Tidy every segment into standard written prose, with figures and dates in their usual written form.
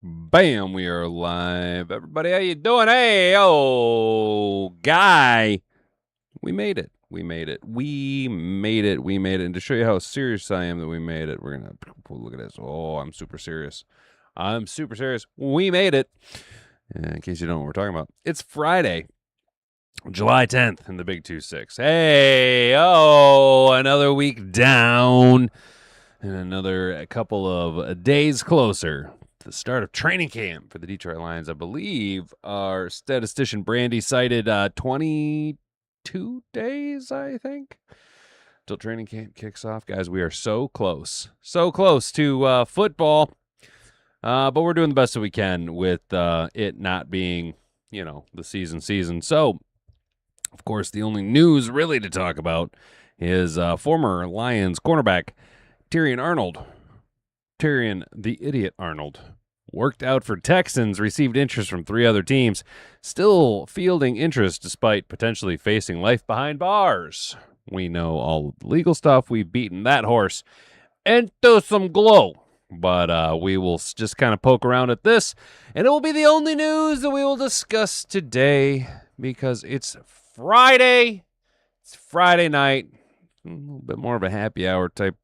Bam, we are live. Everybody, how you doing? Hey, guy. We made it. And to show you how serious I am that we made it, we're going to look at this. Oh, I'm super serious. We made it. In case you don't know what we're talking about, it's Friday, July 10th in the Big 2-6. Hey, another week down and another couple of days closer to the start of training camp for the Detroit Lions. I believe our statistician Brandy cited 22 days, I think, till training camp kicks off. Guys, we are so close to football, but we're doing the best that we can with it not being, the season. So, of course, the only news really to talk about is former Lions cornerback Terrion Arnold. Terrion, the idiot Arnold, worked out for Texans, received interest from 3 other teams, still fielding interest despite potentially facing life behind bars. We know all the legal stuff. We've beaten that horse into some glow. But we will just kind of poke around at this, and it will be the only news that we will discuss today because it's Friday. It's Friday night. A little bit more of a happy hour type,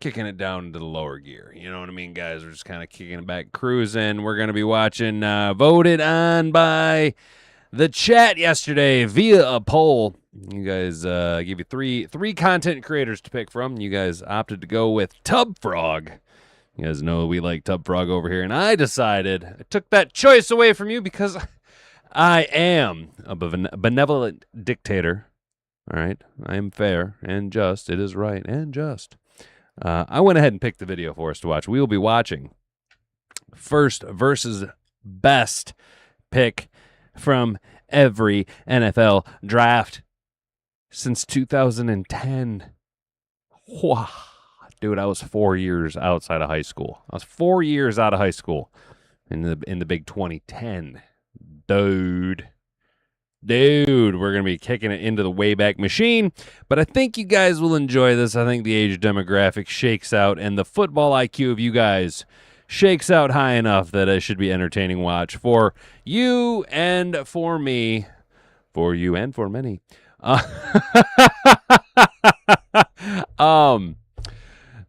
kicking it down into the lower gear. You know what I mean, guys? We're just kind of kicking it back, cruising. We're going to be watching, voted on by the chat yesterday via a poll. You guys give you three content creators to pick from. You guys opted to go with TubFrog. You guys know we like TubFrog over here, and I took that choice away from you because I am a benevolent dictator. All right, I am fair and just. It is right and just. I went ahead and picked the video for us to watch. We will be watching first versus best pick from every NFL draft since 2010. Wow. Dude, I was 4 years outside of high school. I was 4 years out of high school in the big 2010. Dude, we're going to be kicking it into the Wayback Machine, but I think you guys will enjoy this. I think the age demographic shakes out, and the football IQ of you guys shakes out high enough that it should be entertaining watch for you and for me, for you and for many.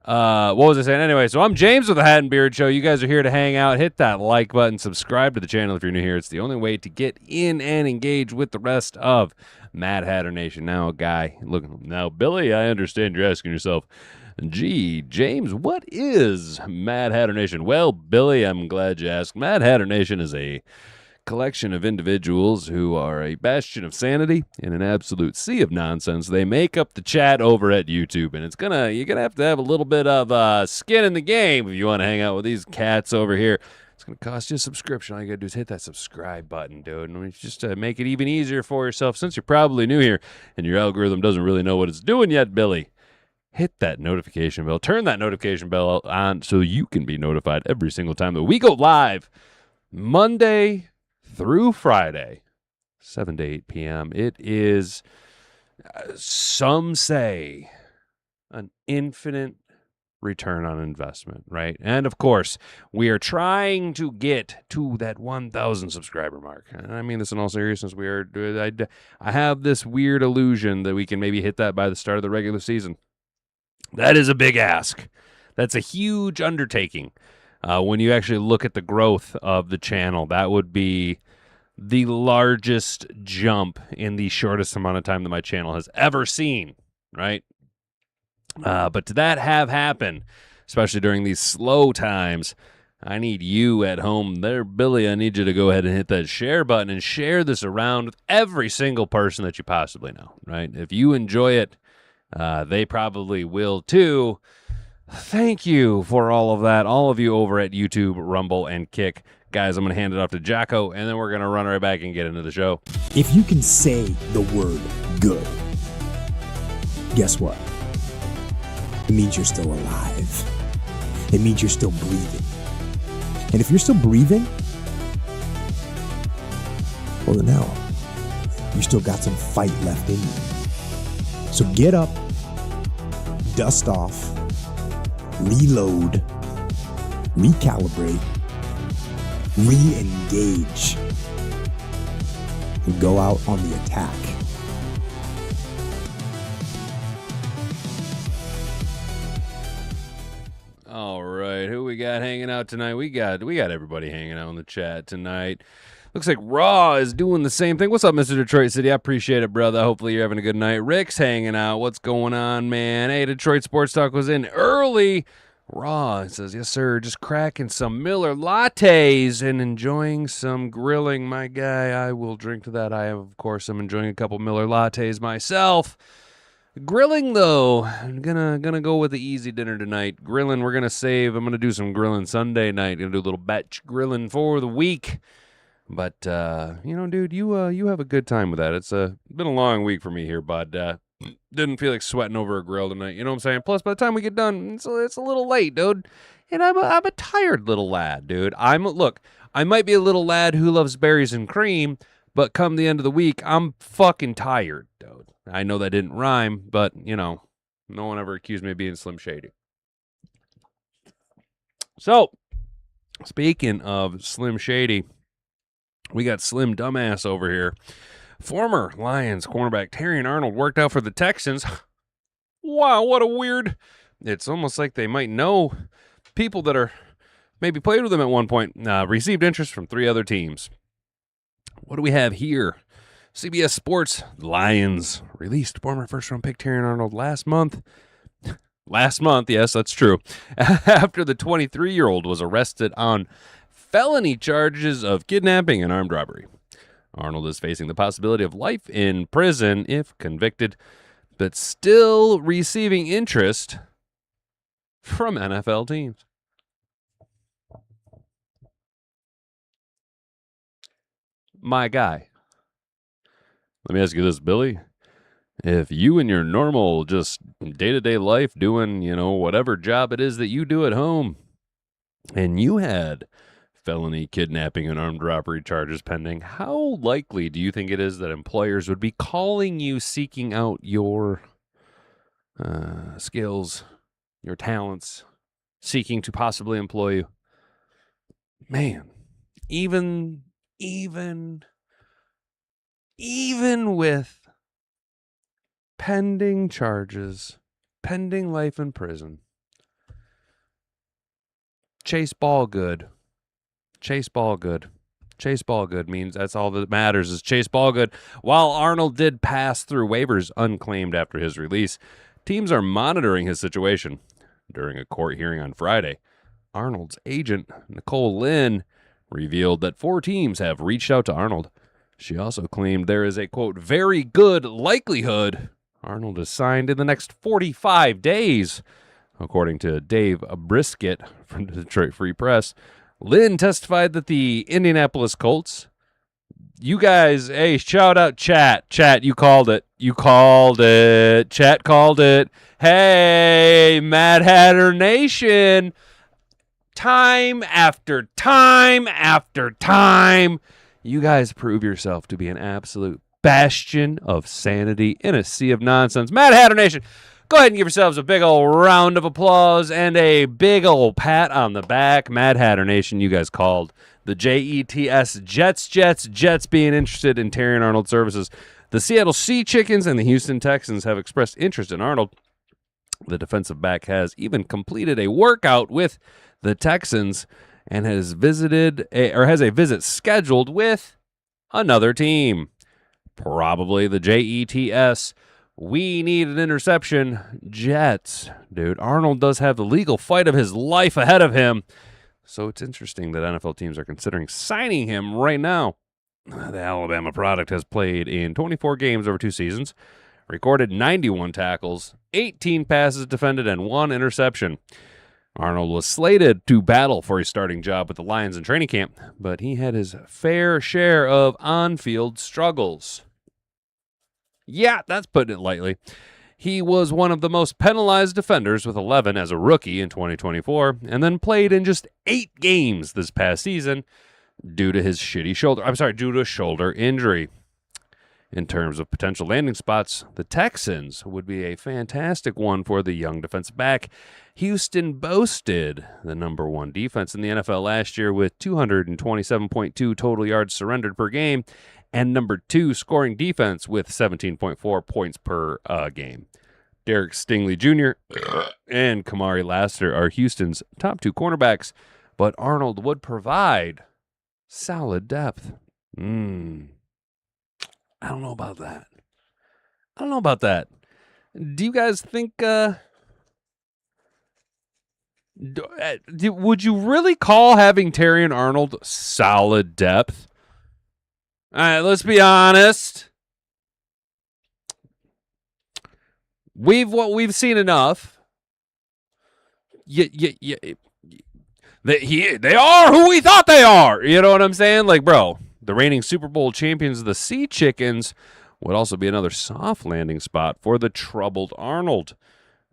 What was I saying? Anyway, so I'm James with the Hat and Beard Show. You guys are here to hang out. Hit that like button. Subscribe to the channel if you're new here. It's the only way to get in and engage with the rest of Mad Hatter Nation. Now, Billy, I understand you're asking yourself, gee, James, what is Mad Hatter Nation? Well, Billy, I'm glad you asked. Mad Hatter Nation is a collection of individuals who are a bastion of sanity in an absolute sea of nonsense. They make up the chat over at YouTube, and you're gonna have to have a little bit of skin in the game if you want to hang out with these cats over here. It's gonna cost you a subscription. All you gotta do is hit that subscribe button, dude, and just to make it even easier for yourself, since you're probably new here and your algorithm doesn't really know what it's doing yet, Billy. Hit that notification bell. Turn that notification bell on so you can be notified every single time that we go live, Monday through Friday, 7 to 8 p.m. It is, some say, an infinite return on investment, right? And, of course, we are trying to get to that 1,000 subscriber mark. And I mean this in all seriousness. I have this weird illusion that we can maybe hit that by the start of the regular season. That is a big ask. That's a huge undertaking. When you actually look at the growth of the channel, that would be the largest jump in the shortest amount of time that my channel has ever seen, right? But to that have happen, especially during these slow times, I need you at home there, Billy. I need you to go ahead and hit that share button and share this around with every single person that you possibly know, right? If you enjoy it, they probably will too. Thank you for all of that, all of you over at YouTube, Rumble, and Kick. Guys, I'm going to hand it off to Jocko, and then we're going to run right back and get into the show. If you can say the word good, guess what? It means you're still alive. It means you're still breathing. And if you're still breathing, well, then hell, you still got some fight left in you. So get up, dust off, reload, recalibrate, re-engage, and go out on the attack. All right, who we got hanging out tonight? We got everybody hanging out in the chat tonight. Looks like Raw is doing the same thing. What's up, Mr. Detroit City? I appreciate it, brother. Hopefully you're having a good night. Rick's hanging out. What's going on, man? Hey, Detroit Sports Talk was in early. Raw says, yes, sir. Just cracking some Miller lattes and enjoying some grilling. My guy, I will drink to that. I, of course, am enjoying a couple Miller lattes myself. Grilling, though, I'm gonna go with the easy dinner tonight. Grilling, we're gonna save. I'm gonna do some grilling Sunday night. Gonna do a little batch grilling for the week. But dude, you have a good time with that. It's been a long week for me here, bud. Didn't feel like sweating over a grill tonight. You know what I'm saying? Plus, by the time we get done, it's a little late, dude. And I'm a tired little lad, dude. I might be a little lad who loves berries and cream, but come the end of the week, I'm fucking tired, dude. I know that didn't rhyme, but, no one ever accused me of being Slim Shady. So, speaking of Slim Shady, we got Slim Dumbass over here. Former Lions cornerback Terrion Arnold worked out for the Texans. Wow, what a weird... It's almost like they might know people that are maybe played with them at one point. Received interest from 3 other teams. What do we have here? CBS Sports, Lions released former first-round pick Terrion Arnold last month. Last month, yes, that's true. After the 23-year-old was arrested on felony charges of kidnapping and armed robbery. Arnold is facing the possibility of life in prison if convicted, but still receiving interest from NFL teams. My guy. Let me ask you this, Billy. If you in your normal, just day-to-day life doing, whatever job it is that you do at home, and you had felony kidnapping and armed robbery charges pending, how likely do you think it is that employers would be calling you seeking out your skills, your talents, seeking to possibly employ you? Man, even with pending charges, pending life in prison, Chase Ballgood means that's all that matters is Chase Ballgood. While Arnold did pass through waivers unclaimed after his release, teams are monitoring his situation. During a court hearing on Friday, Arnold's agent, Nicole Lynn, revealed that 4 teams have reached out to Arnold. She also claimed there is a, quote, very good likelihood Arnold is signed in the next 45 days. According to Dave Brisket from the Detroit Free Press, Lynn testified that the Indianapolis Colts, you guys, hey, shout out Chat. Chat, you called it. Chat called it. Hey, Mad Hatter Nation. Time after time after time, you guys prove yourself to be an absolute bastion of sanity in a sea of nonsense. Mad Hatter Nation, go ahead and give yourselves a big old round of applause and a big old pat on the back. Mad Hatter Nation, you guys called the Jets. Jets being interested in Terrion Arnold services. The Seattle Sea Chickens and the Houston Texans have expressed interest in Arnold. The defensive back has even completed a workout with the Texans and has a visit scheduled with another team. Probably the Jets. We need an interception. Jets. Dude, Arnold does have the legal fight of his life ahead of him. So it's interesting that NFL teams are considering signing him right now. The Alabama product has played in 24 games over 2 seasons, recorded 91 tackles, 18 passes defended, and 1 interception. Arnold was slated to battle for a starting job with the Lions in training camp, but he had his fair share of on-field struggles. Yeah, that's putting it lightly. He was one of the most penalized defenders with 11 as a rookie in 2024, and then played in just 8 games this past season due to his shoulder injury. In terms of potential landing spots, the Texans would be a fantastic one for the young defensive back. Houston boasted the number one defense in the NFL last year with 227.2 total yards surrendered per game and number two scoring defense with 17.4 points per game. Derek Stingley Jr. and Kamari Lassiter are Houston's top two cornerbacks, but Arnold would provide solid depth. I don't know about that. Do you guys think, would you really call having Terrion Arnold solid depth? All right, let's be honest. We've seen enough. They are who we thought they are. You know what I'm saying? Like, bro, the reigning Super Bowl champions, the Sea Chickens, would also be another soft landing spot for the troubled Arnold.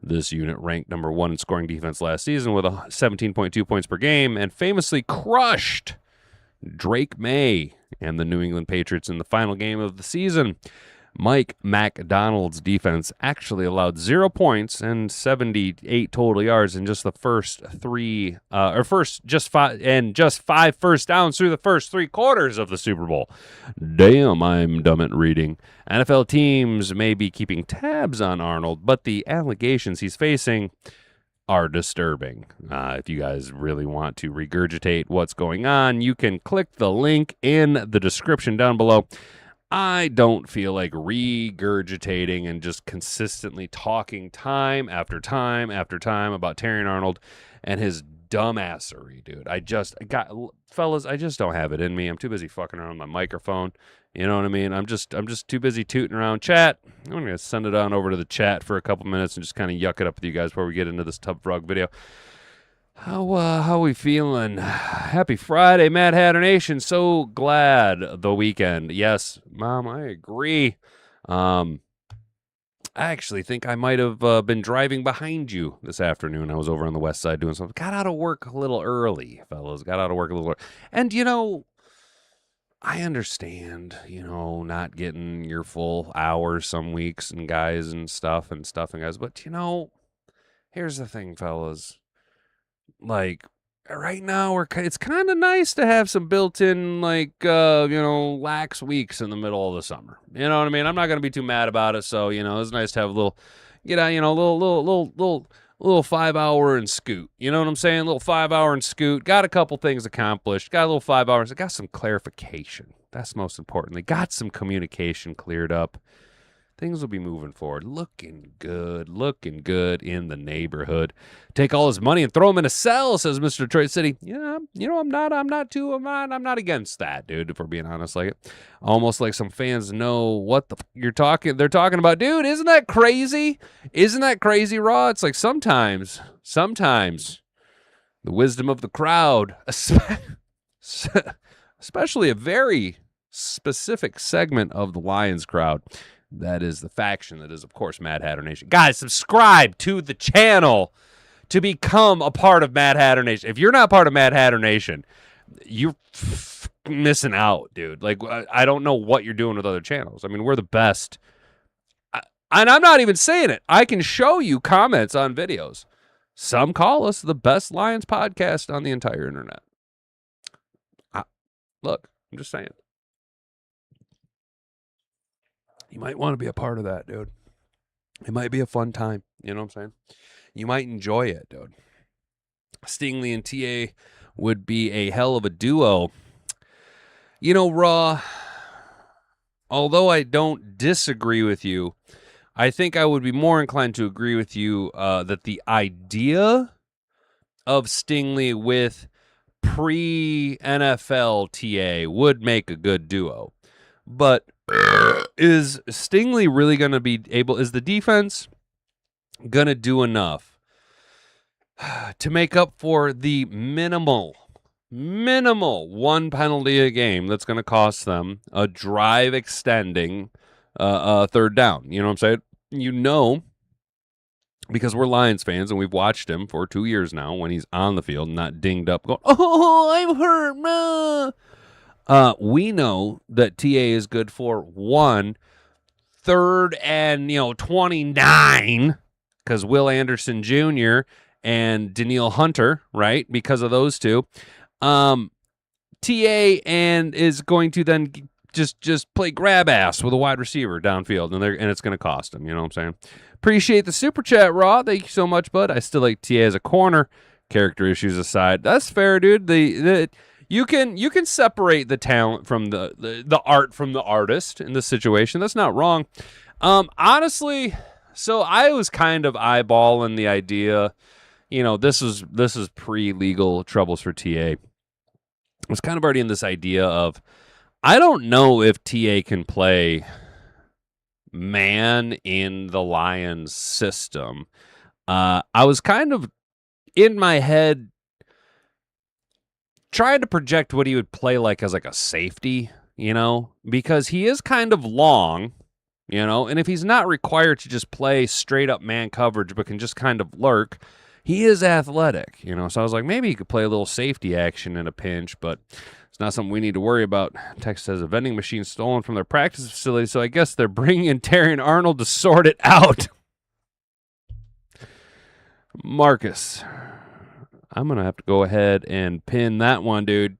This unit ranked number one in scoring defense last season with 17.2 points per game and famously crushed Drake May and the New England Patriots in the final game of the season. Mike McDonald's defense actually allowed 0 points and 78 total yards in just the first five first downs through the first 3 quarters of the Super Bowl. Damn, I'm dumb at reading. NFL teams may be keeping tabs on Arnold, but the allegations he's facing are disturbing. If you guys really want to regurgitate what's going on, you can click the link in the description down below. I don't feel like regurgitating and just consistently talking time after time after time about Terrion Arnold and his dumbassery, dude. I just don't have it in me. I'm too busy fucking around my microphone. You know what I mean? I'm just too busy tooting around chat. I'm going to send it on over to the chat for a couple minutes and just kind of yuck it up with you guys before we get into this TubFrog video. How we feeling? Happy Friday, Mad Hatter Nation. So glad the weekend. Yes, Mom, I agree. I actually think I might have been driving behind you this afternoon. I was over on the west side doing something. Got out of work a little early, fellas. Got out of work a little early. And, I understand, not getting your full hours some weeks and guys and stuff. But, here's the thing, fellas. Like, right now, it's kind of nice to have some built-in, lax weeks in the middle of the summer. You know what I mean? I'm not going to be too mad about it, so, it's nice to have a little, little 5 hour and scoot. You know what I'm saying? Little 5 hour and scoot. Got a couple things accomplished. Got a little 5 hours. I got some clarification. That's most importantly. Got some communication cleared up. Things will be moving forward. Looking good in the neighborhood. Take all his money and throw him in a cell, says Mr. Detroit City. Yeah, I'm not against that, dude, if we're being honest. Like, almost like some fans know what they're talking about. Dude, isn't that crazy? Raw? It's like sometimes the wisdom of the crowd, especially a very specific segment of the Lions crowd, that is the faction that is, of course, Mad Hatter Nation. Guys, subscribe to the channel to become a part of Mad Hatter Nation. If you're not part of Mad Hatter Nation, you're missing out, dude. Like, I don't know what you're doing with other channels. I mean, we're the best. And I'm not even saying it. I can show you comments on videos. Some call us the best Lions podcast on the entire internet. Look, I'm just saying. You might want to be a part of that, dude. It might be a fun time. You know what I'm saying? You might enjoy it, dude. Stingley and TA would be a hell of a duo. Raw, although I don't disagree with you, I think I would be more inclined to agree with you that the idea of Stingley with pre-NFL TA would make a good duo. But is Stingley really going to be able, is the defense going to do enough to make up for the minimal one penalty a game that's going to cost them a drive extending third down? You know what I'm saying? Because we're Lions fans and we've watched him for 2 years now when he's on the field, not dinged up going, oh, I'm hurt, man. We know that TA is good for 3rd and 29, because Will Anderson Jr. and Daniil Hunter, right? Because of those two. TA and is going to then just play grab ass with a wide receiver downfield, and it's going to cost him. You know what I'm saying? Appreciate the super chat, Raw. Thank you so much, bud. I still like TA as a corner. Character issues aside, that's fair, dude. You can separate the talent from the art from the artist in this situation. That's not wrong. Honestly, so I was kind of eyeballing the idea. This is pre-legal troubles for TA. I was kind of already in this idea of, I don't know if TA can play man in the Lions system. I was kind of in my head trying to project what he would play like as like a safety, because he is kind of long, and if he's not required to just play straight up man coverage but can just kind of lurk, he is athletic, So I was like, maybe he could play a little safety action in a pinch, but it's not something we need to worry about. Text says a vending machine stolen from their practice facility, so I guess they're bringing in Terrion Arnold to sort it out. Marcus, I'm going to have to go ahead and pin that one, dude.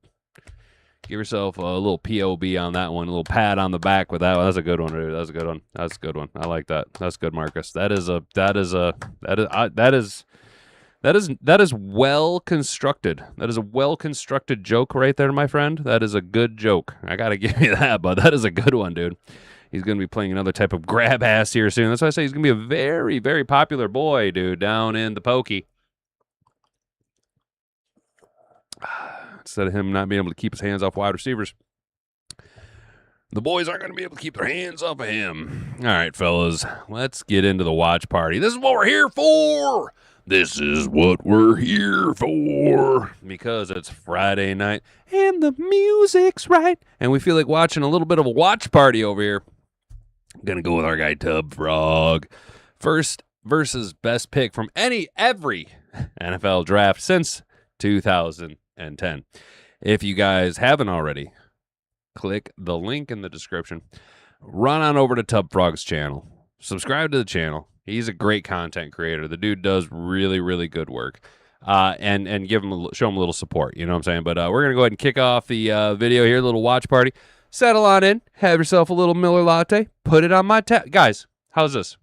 Give yourself a little POB on that one, a little pat on the back with that one. That's a good one, dude. That's a good one. That's a good one. I like that. That's good, Marcus. That is well constructed. That is a well constructed joke right there, my friend. That is a good joke. I gotta give you that, but that is a good one, dude. He's gonna be playing another type of grab ass here soon. That's why I say he's gonna be a very, very popular boy, dude, down in the pokey. Instead of him not being able to keep his hands off wide receivers, the boys aren't going to be able to keep their hands off of him. All right, fellas, let's get into the watch party. This is what we're here for. This is what we're here for. Because it's Friday night and the music's right, and we feel like watching a little bit of a watch party over here. I'm going to go with our guy TubFrog. First versus best pick from every NFL draft since 2010. If you guys haven't already, click the link in the description. Run on over to TubFrog's channel. Subscribe to the channel. He's a great content creator. The dude does really, really good work. And show him a little support. You know what I'm saying? But we're gonna go ahead and kick off the video here. A little watch party. Settle on in. Have yourself a little Miller latte. Put it on my guys. How's this?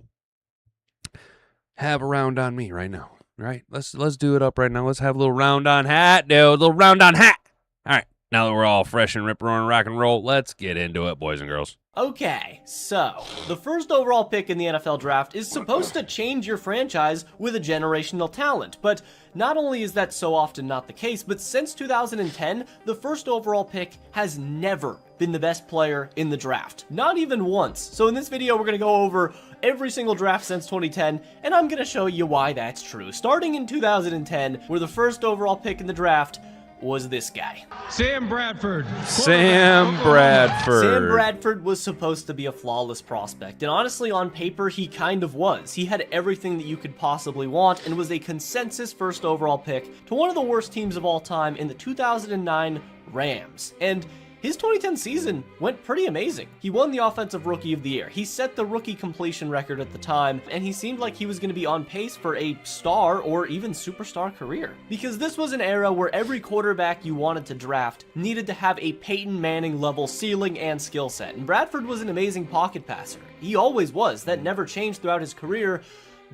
Have a round on me right now. Right? Let's do it up right now. Let's have a little round on hat, dude. A little round on hat. All right. Now that we're all fresh and rip-roaring rock and roll, let's get into it, boys and girls. Okay, so the first overall pick in the NFL draft is supposed to change your franchise with a generational talent, but not only is that so often not the case, but since 2010, the first overall pick has never been the best player in the draft. Not even once. So in this video, we're going to go over every single draft since 2010, and I'm going to show you why that's true. Starting in 2010, where the first overall pick in the draft was this guy. Sam Bradford. Sam Bradford was supposed to be a flawless prospect, and honestly, on paper, he kind of was. He had everything that you could possibly want, and was a consensus first overall pick to one of the worst teams of all time in the 2009 Rams. And his 2010 season went pretty amazing. He won the Offensive Rookie of the Year. He set the rookie completion record at the time, and he seemed like he was going to be on pace for a star or even superstar career. Because this was an era where every quarterback you wanted to draft needed to have a Peyton Manning level ceiling and skill set. And Bradford was an amazing pocket passer. He always was. That never changed throughout his career.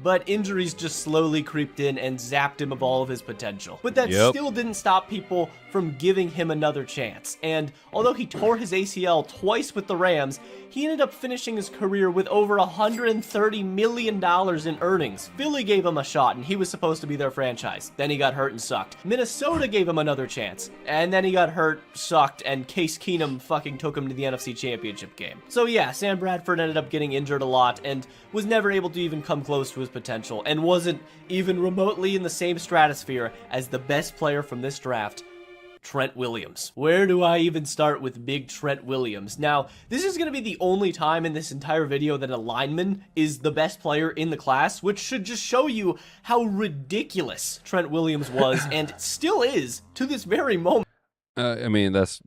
But injuries just slowly creeped in and zapped him of all of his potential. But that still didn't stop people from giving him another chance. And although he tore his ACL twice with the Rams, he ended up finishing his career with over $130 million in earnings. Philly gave him a shot, and he was supposed to be their franchise. Then he got hurt and sucked. Minnesota gave him another chance, and then he got hurt, sucked, and Case Keenum fucking took him to the NFC Championship game. So yeah, Sam Bradford ended up getting injured a lot, and was never able to even come close to his potential, and wasn't even remotely in the same stratosphere as the best player from this draft, Trent Williams. Where do I even start with big Trent Williams? Now, this is going to be the only time in this entire video that a lineman is the best player in the class, which should just show you how ridiculous Trent Williams was and still is to this very moment. I mean, that's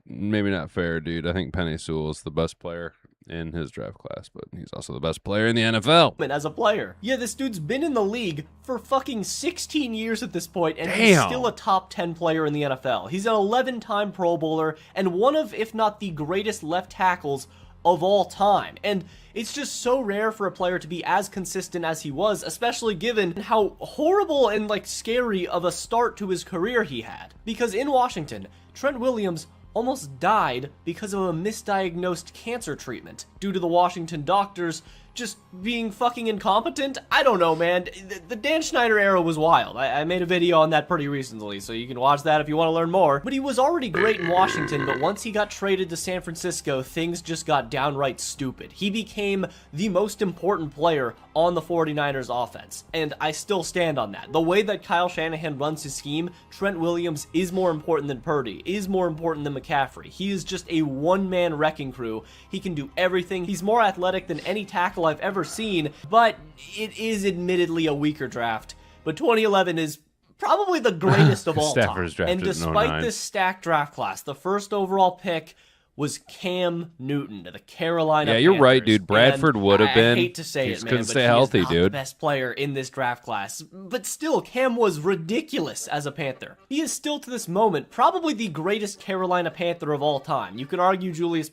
maybe not fair, dude. I think Penei Sewell is the best player in his draft class, but he's also the best player in the NFL. As a player. Yeah, this dude's been in the league for fucking 16 years at this point, and he's still a top 10 player in the NFL. He's an 11-time Pro Bowler, and one of, if not the greatest left tackles of all time. And it's just so rare for a player to be as consistent as he was, especially given how horrible and like scary of a start to his career he had. Because in Washington, Trent Williams almost died because of a misdiagnosed cancer treatment due to the Washington doctors just being fucking incompetent. I don't know, man. The Dan Schneider era was wild. I made a video on that pretty recently, so you can watch that if you want to learn more. But he was already great in Washington, but once he got traded to San Francisco, things just got downright stupid. He became the most important player on the 49ers offense, and I still stand on that. The way that Kyle Shanahan runs his scheme, Trent Williams is more important than Purdy, is more important than McCaffrey. He is just a one-man wrecking crew. He can do everything. He's more athletic than any tackle I've ever seen, but it is admittedly a weaker draft. But 2011 is probably the greatest of all time. And despite this stacked draft class, the first overall pick was Cam Newton to the Carolina Panthers. You're right, dude. Bradford would have been. I hate to say it, man, couldn't but stay he healthy, is not dude. the best player in this draft class. But still, Cam was ridiculous as a Panther. He is still, to this moment, probably the greatest Carolina Panther of all time. You could argue Julius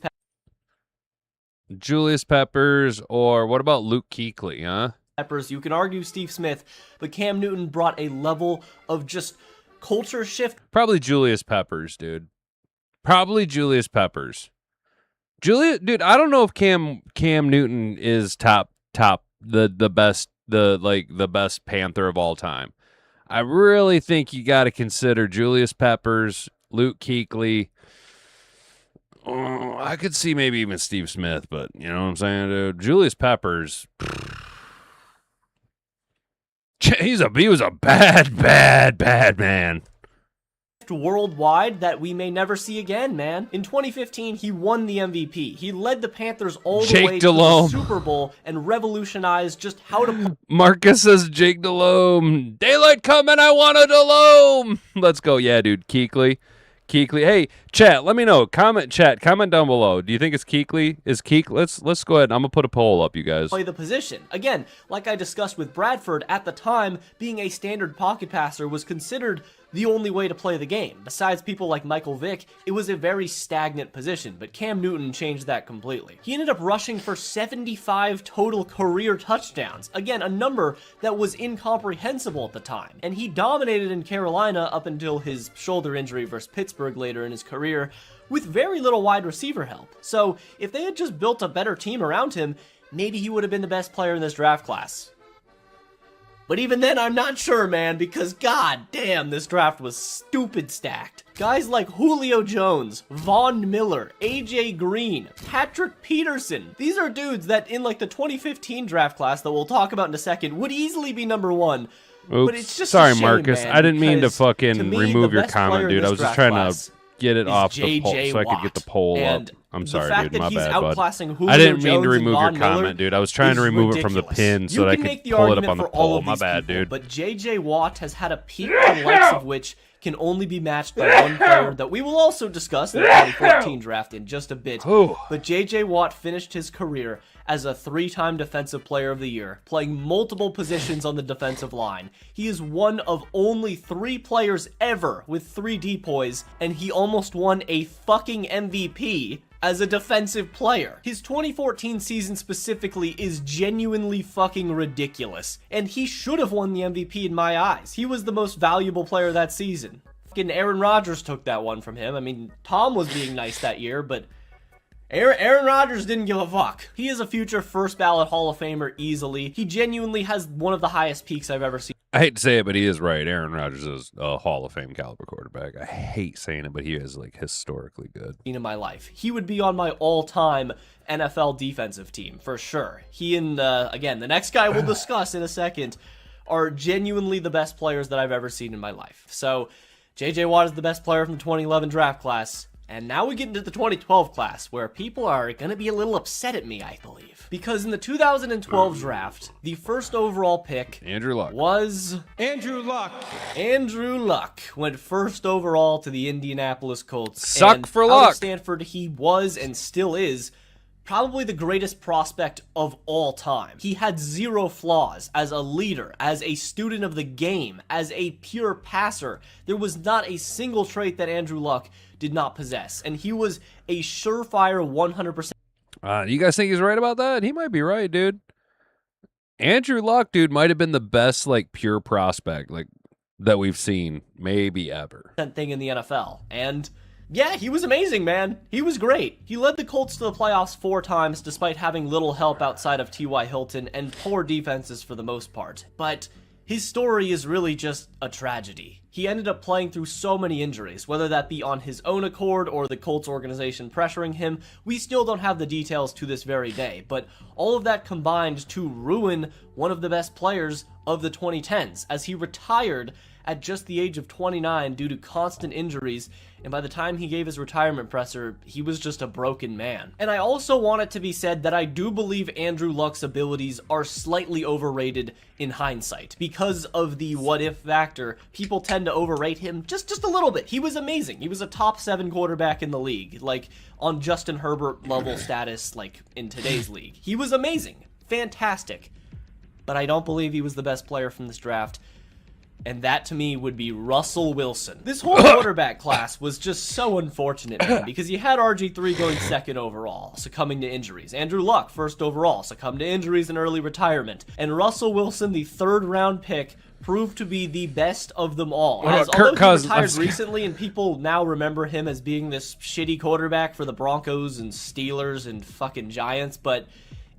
Peppers, or what about Luke Kuechly, huh? Peppers, you can argue Steve Smith, but Cam Newton brought a level of just culture shift. Probably Julius Peppers, dude. Probably Julius Peppers. Dude, I don't know if Cam Newton is the best Panther of all time. I really think you got to consider Julius Peppers, Luke Kuechly. I could see maybe even Steve Smith, but you know what I'm saying, dude? Julius Peppers, he was a bad man. Worldwide that we may never see again, man. In 2015, he won the MVP. He led the Panthers all the way to the Super Bowl and revolutionized just how to... Marcus says Jake Delhomme. Daylight coming, I want a Delhomme. Let's go. Yeah, dude. Kuechly. Hey, chat, let me know. Comment down below. Do you think it's Kuechly? Let's go ahead. I'm gonna put a poll up, you guys. Play the position. Again, like I discussed with Bradford, at the time, being a standard pocket passer was considered the only way to play the game. Besides people like Michael Vick, it was a very stagnant position, but Cam Newton changed that completely. He ended up rushing for 75 total career touchdowns. Again, a number that was incomprehensible at the time. And he dominated in Carolina up until his shoulder injury versus Pittsburgh later in his career, with very little wide receiver help. So if they had just built a better team around him, maybe he would have been the best player in this draft class. But even then, I'm not sure, man, because god damn, this draft was stupid stacked. Guys like Julio Jones, Von Miller, AJ Green, Patrick Peterson. These are dudes that in like the 2015 draft class that we'll talk about in a second would easily be number one. Oops. But it's just sorry, a shame, Marcus. man, I didn't mean to fucking to me, remove your comment, dude. I was just trying to get it off the poll so I could get the poll up. I'm sorry, dude. My bad, bud. I didn't mean to remove your comment, dude. I was trying to remove it from the pin so that I could pull it up on the poll. My bad, dude. But J.J. Watt has had a peak the likes of which can only be matched by one player that we will also discuss in the 2014 draft in just a bit. But J.J. Watt finished his career as a 3-time Defensive Player of the Year, playing multiple positions on the defensive line. He is one of only 3 players ever with 3 depoys, and he almost won a fucking MVP as a defensive player. His 2014 season specifically is genuinely fucking ridiculous, and he should have won the MVP in my eyes. He was the most valuable player that season. Fucking Aaron Rodgers took that one from him. I mean, Tom was being nice that year, but Aaron Rodgers didn't give a fuck. He is a future first ballot Hall of Famer easily. He genuinely has one of the highest peaks I've ever seen. I hate to say it, but he is right. Aaron Rodgers is a Hall of Fame caliber quarterback. I hate saying it, but he is like historically good. In my life, he would be on my all-time NFL defensive team for sure. He and again, the next guy we'll discuss in a second are genuinely the best players that I've ever seen in my life. So, J.J. Watt is the best player from the 2011 draft class. And now we get into the 2012 class, where people are going to be a little upset at me, I believe. Because in the 2012 draft, the first overall pick Andrew Luck was... Andrew Luck. Andrew Luck went first overall to the Indianapolis Colts. Suck and for out Luck. of Stanford, he was and still is probably the greatest prospect of all time. He had zero flaws as a leader, as a student of the game, as a pure passer. There was not a single trait that Andrew Luck did not possess, and he was a surefire 100%. You guys think he's right about that? He might be right, dude. Andrew Luck, dude, might have been the best, like, pure prospect, like, that we've seen maybe ever. Thing in the NFL. And yeah, he was amazing, man. He was great. He led the Colts to the playoffs 4 times despite having little help outside of T.Y. Hilton and poor defenses for the most part. But his story is really just a tragedy. He ended up playing through so many injuries, whether that be on his own accord or the Colts organization pressuring him. We still don't have the details to this very day, but all of that combined to ruin one of the best players of the 2010s, as he retired at just the age of 29 due to constant injuries, and by the time he gave his retirement presser, he was just a broken man. And I also want it to be said that I do believe Andrew Luck's abilities are slightly overrated in hindsight. Because of the what-if factor, people tend to overrate him just a little bit. He was amazing. He was a top 7 quarterback in the league, like on Justin Herbert level status, like in today's league. He was amazing. Fantastic. But I don't believe he was the best player from this draft. And that, to me, would be Russell Wilson. This whole quarterback class was just so unfortunate, man, because you had RG3 going 2nd overall, succumbing to injuries. Andrew Luck, 1st overall, succumbed to injuries and early retirement. And Russell Wilson, the 3rd-round pick, proved to be the best of them all. What about Although Kirk he Cousins? retired recently, and people now remember him as being this shitty quarterback for the Broncos and Steelers and fucking Giants, but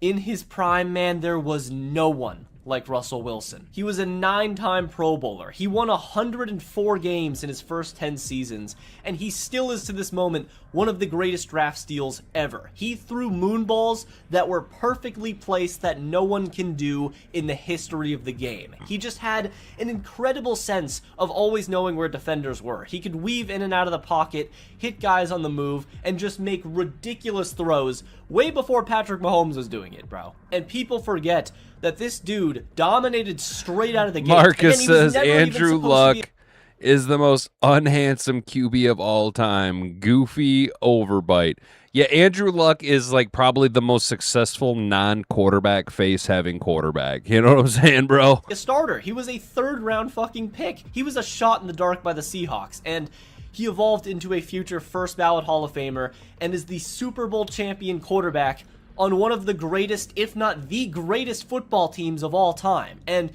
in his prime, man, there was no one like Russell Wilson. He was a 9-time Pro Bowler. He won 104 games in his first 10 seasons, and he still is to this moment one of the greatest draft steals ever. He threw moonballs that were perfectly placed that no one can do in the history of the game. He just had an incredible sense of always knowing where defenders were. He could weave in and out of the pocket, hit guys on the move, and just make ridiculous throws way before Patrick Mahomes was doing it, bro. And people forget that this dude dominated straight out of the gate. Marcus Again, he was says never even Andrew supposed to Luck be is the most unhandsome QB of all time. Goofy overbite. Yeah, Andrew Luck is like probably the most successful non-quarterback face-having quarterback. You know what I'm saying, bro? a starter. He was a 3rd-round fucking pick. He was a shot in the dark by the Seahawks, and he evolved into a future first-ballot Hall of Famer and is the Super Bowl champion quarterback on one of the greatest, if not the greatest football teams of all time. And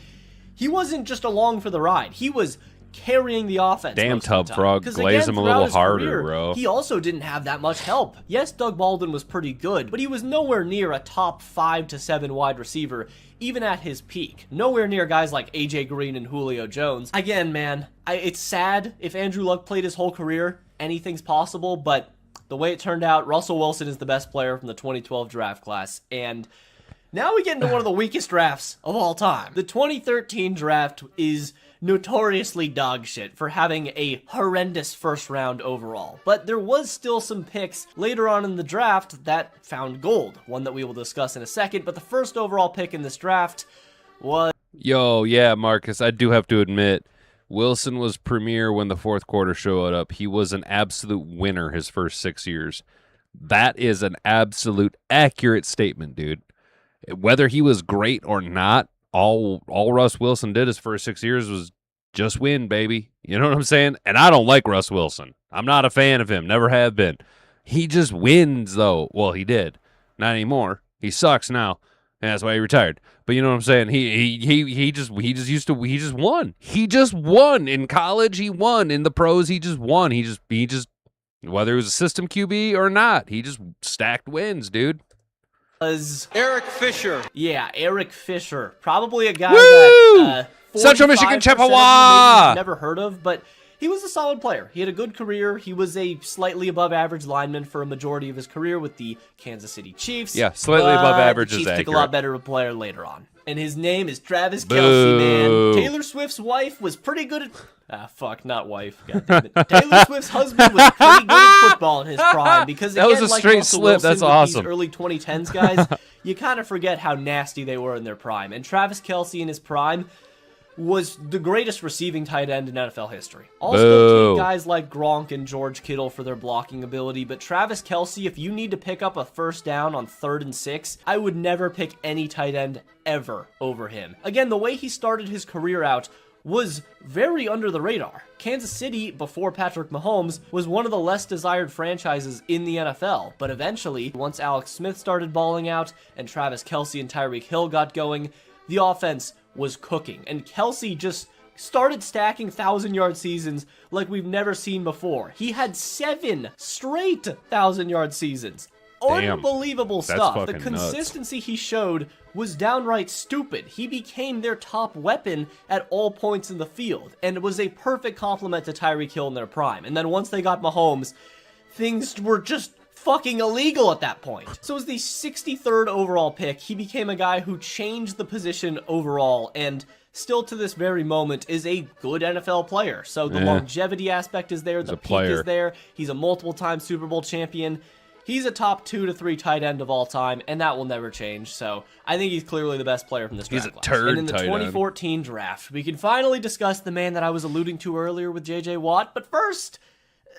he wasn't just along for the ride. He was carrying the offense. Damn, most of the time. TubFrog, 'Cause glaze again, him a throughout little his harder, career, bro. He also didn't have that much help. Yes, Doug Baldwin was pretty good, but he was nowhere near a top 5 to 7 wide receiver, even at his peak. Nowhere near guys like AJ Green and Julio Jones. Again, man, it's sad. If Andrew Luck played his whole career, anything's possible, but the way it turned out, Russell Wilson is the best player from the 2012 draft class, and now we get into one of the weakest drafts of all time. The 2013 draft is notoriously dog shit for having a horrendous 1st round overall, but there was still some picks later on in the draft that found gold, one that we will discuss in a second, but the 1st overall pick in this draft was... Yo, yeah, Marcus, I do have to admit, Wilson was premier when the 4th quarter showed up. He was an absolute winner his first 6 years. That is an absolute accurate statement, dude. Whether he was great or not, all Russ Wilson did his first 6 years was just win, baby. You know what I'm saying? And I don't like Russ Wilson. I'm not a fan of him. Never have been. He just wins, though. Well, he did. Not anymore. He sucks now. And that's why he retired. But you know what I'm saying? He just won. He just won in college. He won in the pros. He just won. He just whether it was a system QB or not, he just stacked wins, dude. Was Eric Fisher. Yeah, Eric Fisher. Probably a guy Woo! that Central Michigan 45% of you Chippewa! maybe never heard of, but he was a solid player. He had a good career. He was a slightly above average lineman for a majority of his career with the Kansas City Chiefs. Yeah, slightly above average the is Chiefs took a accurate. lot better of a player later on. And his name is Travis Boo. Kelce, man. Taylor Swift's wife was pretty good at... fuck, not wife. God damn it. Taylor Swift's husband was pretty good at football in his prime. Because That again, was a like straight Russell slip. Wilson That's with awesome. these early 2010s guys, you kind of forget how nasty they were in their prime. And Travis Kelce in his prime was the greatest receiving tight end in NFL history. I'll still take guys like Gronk and George Kittle for their blocking ability, but Travis Kelce, if you need to pick up a first down on 3rd and 6, I would never pick any tight end ever over him. Again, the way he started his career out was very under the radar. Kansas City, before Patrick Mahomes, was one of the less desired franchises in the NFL, but eventually, once Alex Smith started balling out and Travis Kelce and Tyreek Hill got going, the offense was cooking, and Kelce just started stacking 1,000-yard seasons like we've never seen before. He had 7 straight 1,000-yard seasons. Damn. Unbelievable stuff. The fucking consistency he showed was downright stupid. He became their top weapon at all points in the field, and it was a perfect complement to Tyreek Hill in their prime. And then once they got Mahomes, things were just fucking illegal at that point. So as the 63rd overall pick, he became a guy who changed the position overall, and still to this very moment is a good NFL player. So the longevity aspect is there, the peak is there, he's a multiple-time Super Bowl champion. He's a top 2 to 3 tight end of all time, and that will never change. So I think he's clearly the best player from this draft class. turd And in the tight end. 2014 draft, we can finally discuss the man that I was alluding to earlier with J.J. Watt. But first,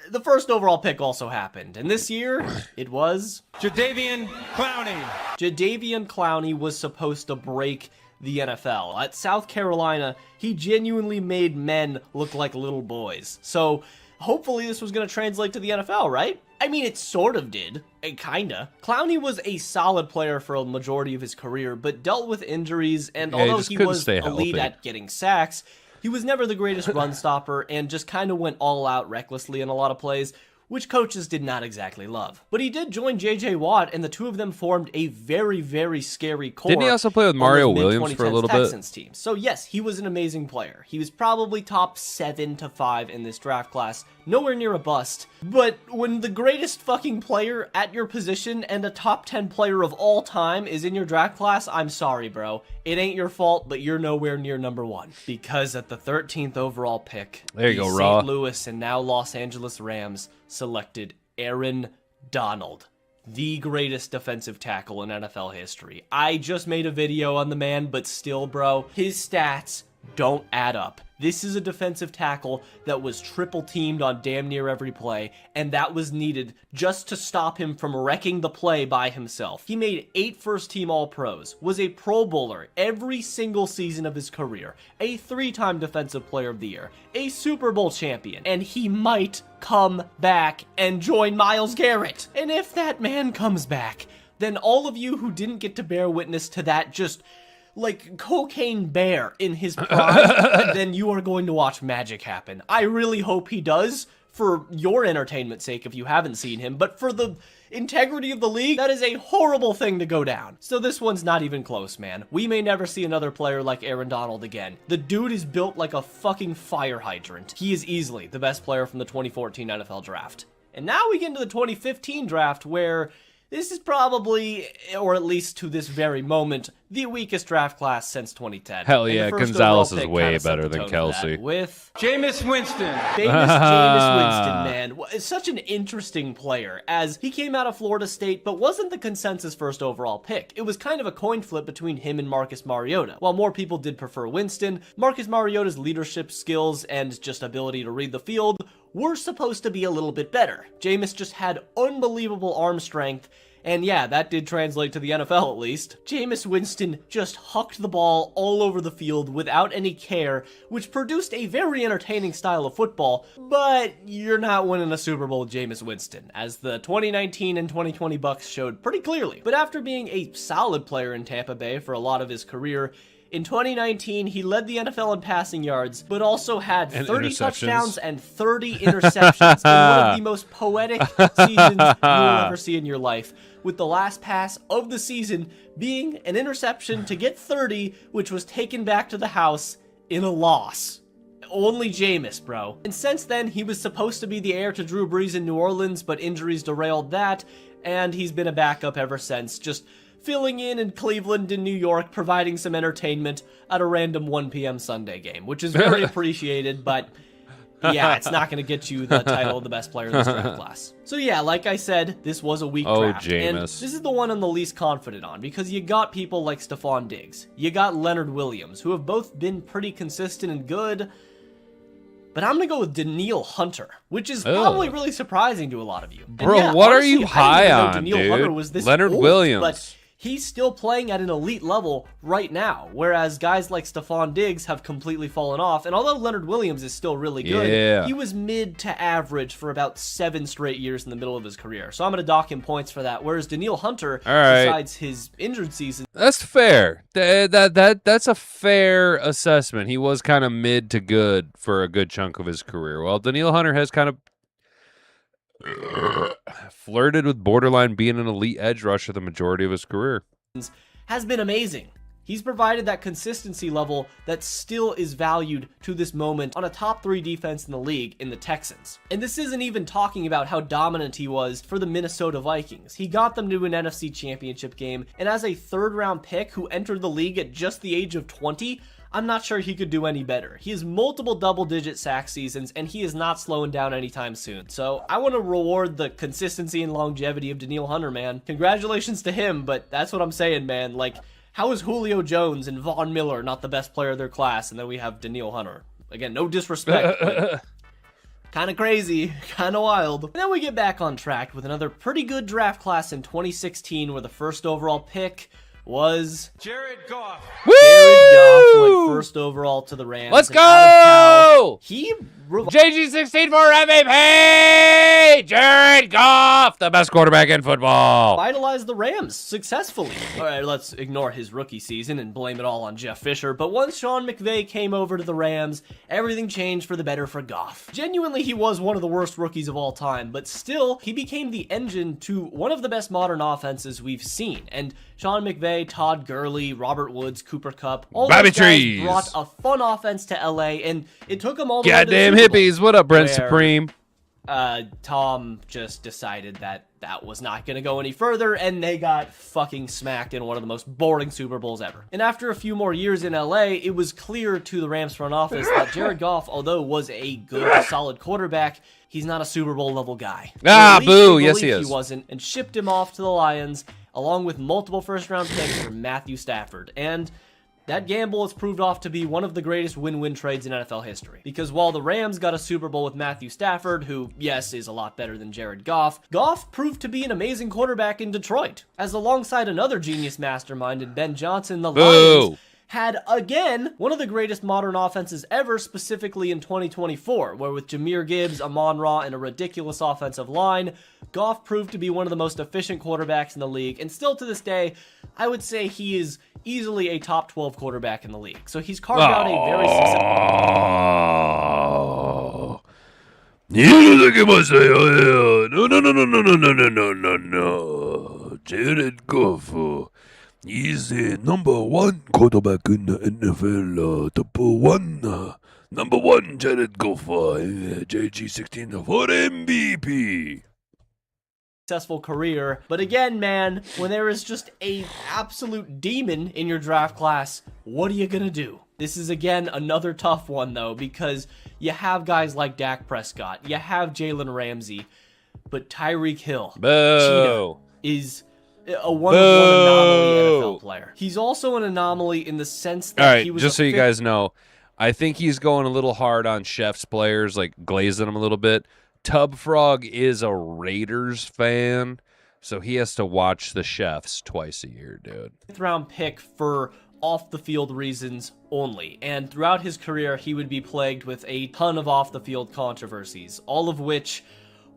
the first overall pick also happened, and this year, it was Jadeveon Clowney. Jadeveon Clowney was supposed to break the NFL. At South Carolina, he genuinely made men look like little boys. So hopefully this was going to translate to the NFL, right? I mean, it sort of did. It kinda. Clowney was a solid player for a majority of his career, but dealt with injuries, and although he was elite at getting sacks, he was never the greatest run stopper and just kind of went all out recklessly in a lot of plays, which coaches did not exactly love. But he did join J.J. Watt, and the two of them formed a very, very scary core. Didn't he also play with Mario Williams for a little Texans bit? Team. So yes, he was an amazing player. He was probably top 7 to 5 in this draft class. Nowhere near a bust. But when the greatest fucking player at your position and a top 10 player of all time is in your draft class, I'm sorry, bro. It ain't your fault, but you're nowhere near number 1. Because at the 13th overall pick, there you go, St. Raw. Louis and now Los Angeles Rams selected Aaron Donald, the greatest defensive tackle in NFL history. I just made a video on the man, but still, bro, his stats don't add up. This is a defensive tackle that was triple teamed on damn near every play, and that was needed just to stop him from wrecking the play by himself. He made 8 first-team All-Pros, was a Pro Bowler every single season of his career, a 3-time Defensive Player of the Year, a Super Bowl champion, and he might come back and join Myles Garrett. And if that man comes back, then all of you who didn't get to bear witness to that just like cocaine bear in his prime, then you are going to watch magic happen. I really hope he does, for your entertainment's sake if you haven't seen him, but for the integrity of the league, that is a horrible thing to go down. So this one's not even close, man. We may never see another player like Aaron Donald again. The dude is built like a fucking fire hydrant. He is easily the best player from the 2014 NFL draft. And now we get into the 2015 draft, where this is probably, or at least to this very moment, the weakest draft class since 2010. Hell yeah, Gonzalez is way better than Kelce. With Jameis Winston. famous Jameis Winston, man. It's such an interesting player, as he came out of Florida State, but wasn't the consensus first overall pick. It was kind of a coin flip between him and Marcus Mariota. While more people did prefer Winston, Marcus Mariota's leadership skills and just ability to read the field were supposed to be a little bit better. Jameis just had unbelievable arm strength, and yeah, that did translate to the NFL at least. Jameis Winston just hucked the ball all over the field without any care, which produced a very entertaining style of football, but you're not winning a Super Bowl with Jameis Winston, as the 2019 and 2020 Bucs showed pretty clearly. But after being a solid player in Tampa Bay for a lot of his career, in 2019, he led the NFL in passing yards, but also had 30 touchdowns and 30 interceptions in one of the most poetic seasons you will ever see in your life, with the last pass of the season being an interception to get 30, which was taken back to the house in a loss. Only Jameis, bro. And since then, he was supposed to be the heir to Drew Brees in New Orleans, but injuries derailed that, and he's been a backup ever since, just filling in Cleveland and New York, providing some entertainment at a random 1 p.m. Sunday game, which is very appreciated, but yeah, it's not going to get you the title of the best player in this draft class. So yeah, like I said, this was a weak draft. And Jameis. this is the one I'm the least confident on, because you got people like Stephon Diggs. You got Leonard Williams, who have both been pretty consistent and good. But I'm going to go with Danielle Hunter, which is probably really surprising to a lot of you. And Bro, yeah, what honestly, are you I high didn't even know on, Danielle dude? Hunter was this Leonard old, Williams. But he's still playing at an elite level right now, whereas guys like Stephon Diggs have completely fallen off. And although Leonard Williams is still really good, he was mid to average for about 7 straight years in the middle of his career. So I'm going to dock him points for that, whereas Danielle Hunter, besides his injured season... That's fair. That's a fair assessment. He was kind of mid to good for a good chunk of his career. Well, Danielle Hunter has kind of flirted with borderline being an elite edge rusher the majority of his career. Has been amazing. He's provided that consistency level that still is valued to this moment on a top 3 defense in the league in the Texans. And this isn't even talking about how dominant he was for the Minnesota Vikings. He got them to an NFC Championship game, and as a 3rd-round pick who entered the league at just the age of 20, I'm not sure he could do any better. He has multiple double-digit sack seasons, and he is not slowing down anytime soon. So I want to reward the consistency and longevity of Danielle Hunter, man. Congratulations to him, but that's what I'm saying, man. Like, how is Julio Jones and Von Miller not the best player of their class, and then we have Danielle Hunter? Again, no disrespect, but kind of crazy, kind of wild. And then we get back on track with another pretty good draft class in 2016, where the first overall pick was Jared Goff. Jared Goff went first overall to the Rams. Let's and out of Cal, go! he JG16 for MVP! Jared Goff, the best quarterback in football. revitalized the Rams successfully. All right, let's ignore his rookie season and blame it all on Jeff Fisher. But once Sean McVay came over to the Rams, everything changed for the better for Goff. Genuinely, he was one of the worst rookies of all time, but still, he became the engine to one of the best modern offenses we've seen. And Sean McVay, Todd Gurley, Robert Woods, Cooper Kupp, all those guys brought a fun offense to LA, and it took them all the way to the Goddamn Super Bowl, hippies. What up, Brent where Supreme? Tom just decided that that was not going to go any further, and they got fucking smacked in one of the most boring Super Bowls ever. And after a few more years in LA, it was clear to the Rams front office that Jared Goff, although was a good, solid quarterback, he's not a Super Bowl level guy. Boo. Yes, he is. He wasn't, and shipped him off to the Lions, along with multiple first-round picks for Matthew Stafford. And that gamble has proved off to be one of the greatest win-win trades in NFL history. Because while the Rams got a Super Bowl with Matthew Stafford, who, yes, is a lot better than Jared Goff, Goff proved to be an amazing quarterback in Detroit. As alongside another genius mastermind in Ben Johnson, the Lions had, again, one of the greatest modern offenses ever, specifically in 2024, where with Jahmyr Gibbs, Amon-Ra, and a ridiculous offensive line, Goff proved to be one of the most efficient quarterbacks in the league, and still to this day, I would say he is easily a top 12 quarterback in the league. So he's carved out a very No. Jared Goff. He's the number 1 quarterback in the NFL. Number 1, Jared Goff. JG16 for MVP. successful career. But again, man, when there is just a absolute demon in your draft class, what are you gonna do? This is, again, another tough one, though, because you have guys like Dak Prescott, you have Jalen Ramsey, but Tyreek Hill Cheetah, is a one-of-one anomaly NFL player. He's also an anomaly in the sense that he was just so you guys know, I think he's going a little hard on Chef's players, like glazing them a little bit. TubFrog is a Raiders fan, so he has to watch the Chefs twice a year, dude. 5th-round pick for off-the-field reasons only, and throughout his career, he would be plagued with a ton of off-the-field controversies, all of which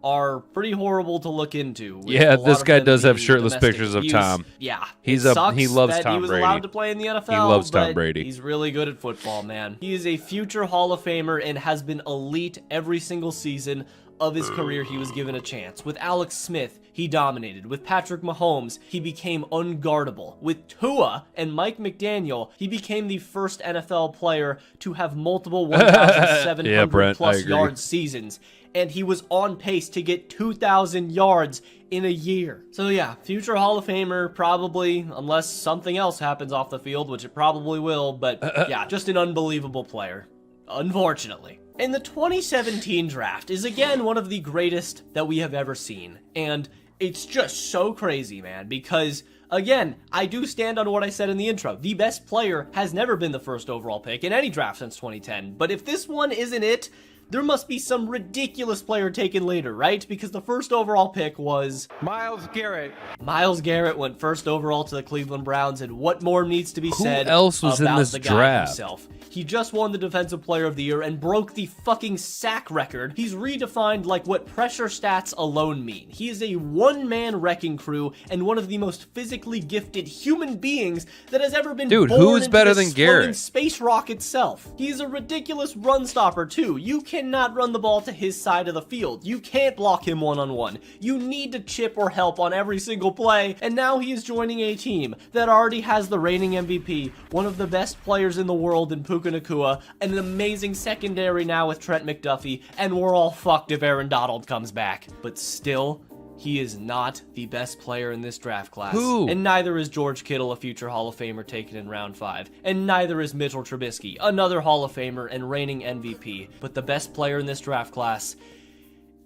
are pretty horrible to look into. Yeah, this guy does have shirtless pictures of Tom. Yeah, he loves Tom Brady. He was allowed to play in the NFL. He loves Tom but Brady. He's really good at football, man. He is a future Hall of Famer and has been elite every single season of his career he was given a chance. With Alex Smith, he dominated. With Patrick Mahomes, he became unguardable. With Tua and Mike McDaniel, he became the first NFL player to have multiple 1,700 plus yard seasons. And he was on pace to get 2,000 yards in a year. So yeah, future Hall of Famer, probably, unless something else happens off the field, which it probably will, but yeah, just an unbelievable player. Unfortunately. And the 2017 draft is again one of the greatest that we have ever seen. And it's just so crazy, man, because again, I do stand on what I said in the intro. The best player has never been the first overall pick in any draft since 2010. But if this one isn't it, there must be some ridiculous player taken later, right? Because the first overall pick was Myles Garrett. Myles Garrett went first overall to the Cleveland Browns, and what more needs to be said else was in about this the guy draft? himself? He just won the Defensive Player of the Year and broke the fucking sack record. He's redefined like what pressure stats alone mean. He is a one-man wrecking crew and one of the most physically gifted human beings that has ever been Dude, born who is into better this than Garrett? floating space rock itself. He's a ridiculous run stopper too. You cannot run the ball to his side of the field. You can't block him one-on-one. You need to chip or help on every single play, and now he is joining a team that already has the reigning MVP, one of the best players in the world in Puka Nacua, and an amazing secondary now with Trent McDuffie, and we're all fucked if Aaron Donald comes back. But still, he is not the best player in this draft class. Who? And neither is George Kittle, a future Hall of Famer taken in round 5. And neither is Mitchell Trubisky, another Hall of Famer and reigning MVP. But the best player in this draft class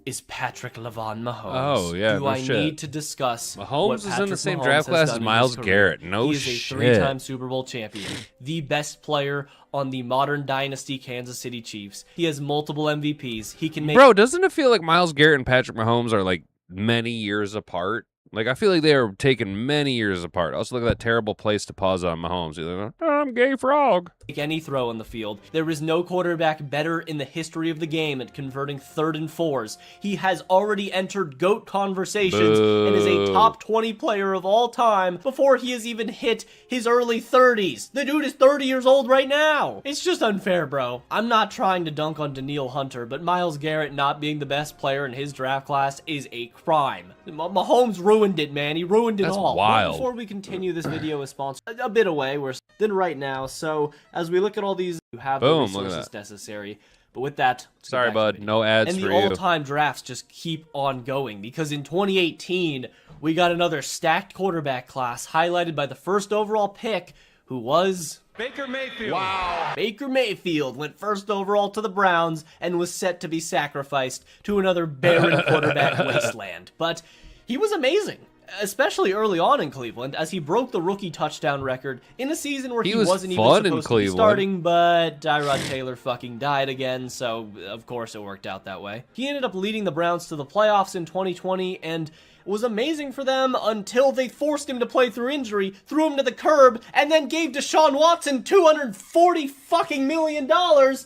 is Patrick Lavon Mahomes. Oh, yeah, Do no I shit. need to discuss Mahomes what is in Patrick the same Mahomes draft has class done as in Myles his career? Garrett. No He is a shit. 3-time Super Bowl champion, the best player on the modern dynasty Kansas City Chiefs. He has multiple MVPs. He can make Bro, doesn't it feel like Myles Garrett and Patrick Mahomes are like many years apart? Like, I feel like they are taken many years apart. Also, look at that terrible place to pause on Mahomes. He's like, I'm gay frog. any throw on the field. There is no quarterback better in the history of the game at converting 3rd and 4s. He has already entered GOAT conversations and is a top 20 player of all time before he has even hit his early 30s. The dude is 30 years old right now. It's just unfair, bro. I'm not trying to dunk on Daniil Hunter, but Myles Garrett not being the best player in his draft class is a crime. Mahomes ruined it, man. He ruined it That's all. wild. But before we continue, this video is sponsored a bit away. We're then right now. So as we look at all these, you have the Boom, look at resources that. necessary. But with that, let's get Sorry, back to the bud. video. No ads And for the you. all-time drafts just keep on going because in 2018 we got another stacked quarterback class highlighted by the first overall pick, who was Baker Mayfield. Wow. Baker Mayfield went first overall to the Browns and was set to be sacrificed to another barren quarterback wasteland. But he was amazing, especially early on in Cleveland, as he broke the rookie touchdown record in a season where he was wasn't even fun in supposed to be Cleveland. starting, but Tyrod Taylor fucking died again, so of course it worked out that way. He ended up leading the Browns to the playoffs in 2020, and was amazing for them until they forced him to play through injury, threw him to the curb, and then gave Deshaun Watson $240 fucking million,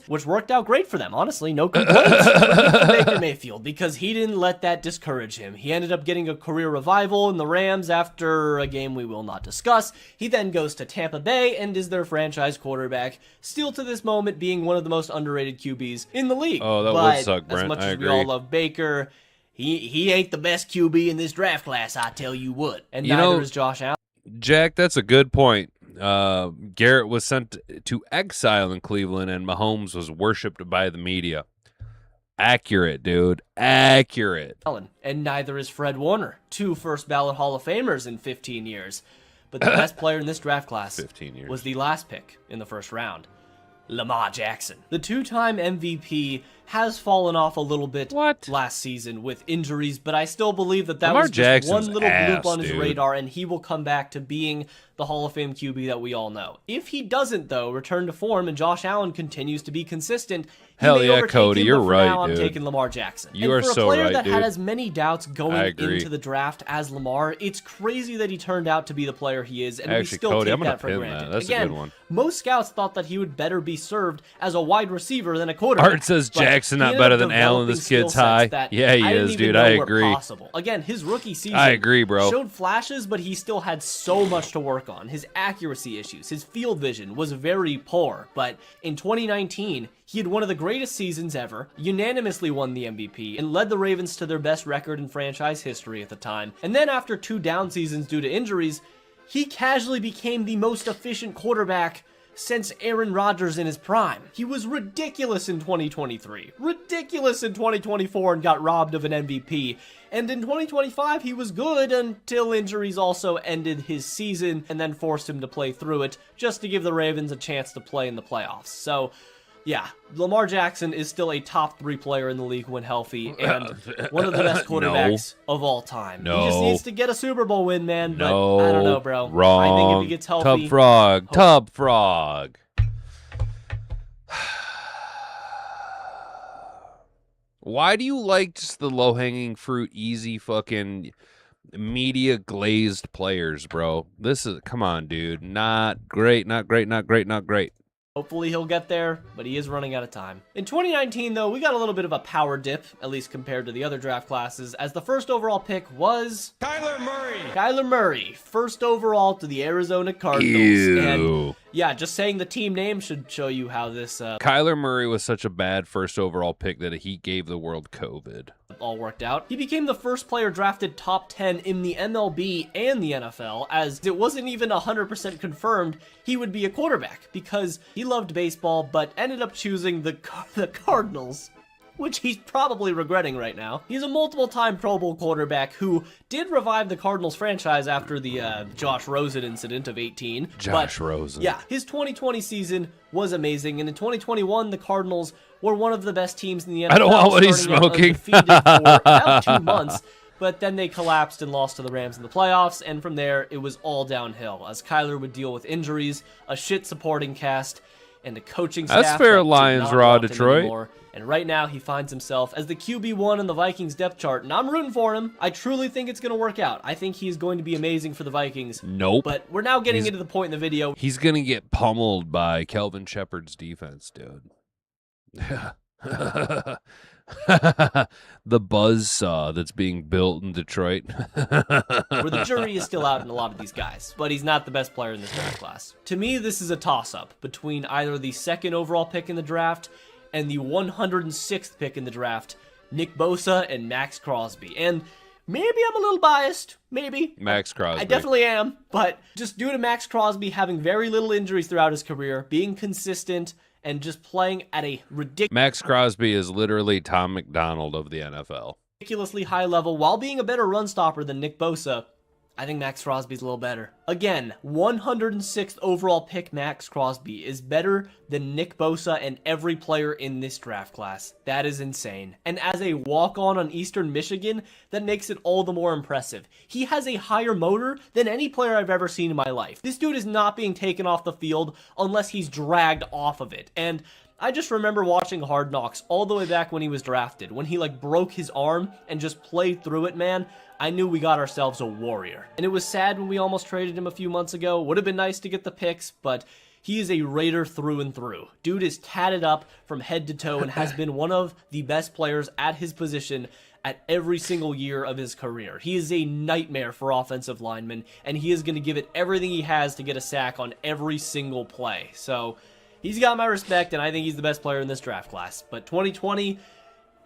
which worked out great for them. Honestly, no complaints for Baker Mayfield, because he didn't let that discourage him. He ended up getting a career revival in the Rams after a game we will not discuss. He then goes to Tampa Bay and is their franchise quarterback, still to this moment being one of the most underrated QBs in the league. Oh, that would But suck, Brent. as much I as we agree. all love Baker, he ain't the best QB in this draft class, I tell you what. And You neither know- is Josh Allen. Jack, that's a good point. Garrett was sent to exile in Cleveland, and Mahomes was worshipped by the media. Accurate, dude. Accurate. And neither is Fred Warner, 2 first-ballot Hall of Famers in 15 years. But the best player in this draft class 15 years. was the last pick in the first round, Lamar Jackson. The 2-time MVP has fallen off a little bit last season with injuries, but I still believe that Lamar was just Jackson's one little bloop ass, on his dude. radar, and he will come back to being the Hall of Fame QB that we all know. If he doesn't, though, return to form and Josh Allen continues to be consistent, he Hell may yeah, overtake Cody, him, you're but for right, now, I'm dude. taking Lamar Jackson. You and are for a so player right, that had dude. as many doubts I going agree. into the draft as Lamar, it's crazy that he turned out to be the player he is, and we Actually, still Cody, take I'm gonna that for pin granted. that. That's a Again, good one. most scouts thought that he would better be served as a wide receiver than a quarterback. Art says but Jackson he not ended better up than Allen. developing This kid's skill sets high. that Yeah, he I didn't is, even dude. know I were agree. Possible. Again, his rookie season I agree, bro. showed flashes, but he still had so much to work on. His accuracy issues, his field vision was very poor. But in 2019, he had one of the greatest seasons ever, unanimously won the MVP, and led the Ravens to their best record in franchise history at the time. And then after 2 down seasons due to injuries, he casually became the most efficient quarterback since Aaron Rodgers in his prime. He was ridiculous in 2023, ridiculous in 2024, and got robbed of an MVP. And in 2025, he was good until injuries also ended his season and then forced him to play through it just to give the Ravens a chance to play in the playoffs. So Yeah, Lamar Jackson is still a top 3 player in the league when healthy, and one of the best quarterbacks of all time. He just needs to get a Super Bowl win, man. But I don't know, bro. Wrong. I think if he gets healthy, TubFrog. Why do you like just the low-hanging fruit, easy fucking media glazed players, bro? Come on, dude. Not great, not great, not great, not great. Hopefully he'll get there, but he is running out of time. In 2019, though, we got a little bit of a power dip, at least compared to the other draft classes, as the first overall pick was... Kyler Murray. Kyler Murray, first overall to the Arizona Cardinals. Ew. And yeah, just saying the team name should show you how this Kyler Murray was such a bad first overall pick that he gave the world COVID. All worked out. He became the first player drafted top 10 in the MLB and the NFL, as it wasn't even 100% confirmed he would be a quarterback, because he loved baseball, but ended up choosing the Cardinals, which he's probably regretting right now. He's a multiple-time Pro Bowl quarterback who did revive the Cardinals franchise after the Josh Rosen incident of 18. Josh Rosen. Yeah, his 2020 season was amazing, and in 2021, the Cardinals were one of the best teams in the NFL. I don't want what he's smoking. For about 2 months, but then they collapsed and lost to the Rams in the playoffs, and from there, it was all downhill, as Kyler would deal with injuries, a shit supporting cast, and a coaching staff. That's fair, that did Lions not Raw want him Detroit. anymore. And right now, he finds himself as the QB1 in the Vikings depth chart, and I'm rooting for him. I truly think it's going to work out. I think he's going to be amazing for the Vikings. Nope. But we're now getting into the point in the video. He's going to get pummeled by Kelvin Shepard's defense, dude. The buzzsaw that's being built in Detroit. Where the jury is still out in a lot of these guys, but he's not the best player in this draft class. To me, this is a toss-up between either the second overall pick in the draft and the 106th pick in the draft, Nick Bosa and Max Crosby. And maybe I'm a little biased, maybe. Max Crosby. I definitely am, but just due to Max Crosby having very little injuries throughout his career, being consistent, and just playing at a Max Crosby is literally Tom McDonald of the NFL. ridiculously high level while being a better run stopper than Nick Bosa, I think Max Crosby's a little better. Again, 106th overall pick Max Crosby is better than Nick Bosa and every player in this draft class. That is insane. And as a walk-on on Eastern Michigan, that makes it all the more impressive. He has a higher motor than any player I've ever seen in my life. This dude is not being taken off the field unless he's dragged off of it. And I just remember watching Hard Knocks all the way back when he was drafted. When he broke his arm and just played through it, man, I knew we got ourselves a warrior. And it was sad when we almost traded him a few months ago. Would have been nice to get the picks, but he is a Raider through and through. Dude is tatted up from head to toe and has been one of the best players at his position at every single year of his career. He is a nightmare for offensive linemen, and he is going to give it everything he has to get a sack on every single play. So he's got my respect, and I think he's the best player in this draft class. But 2020,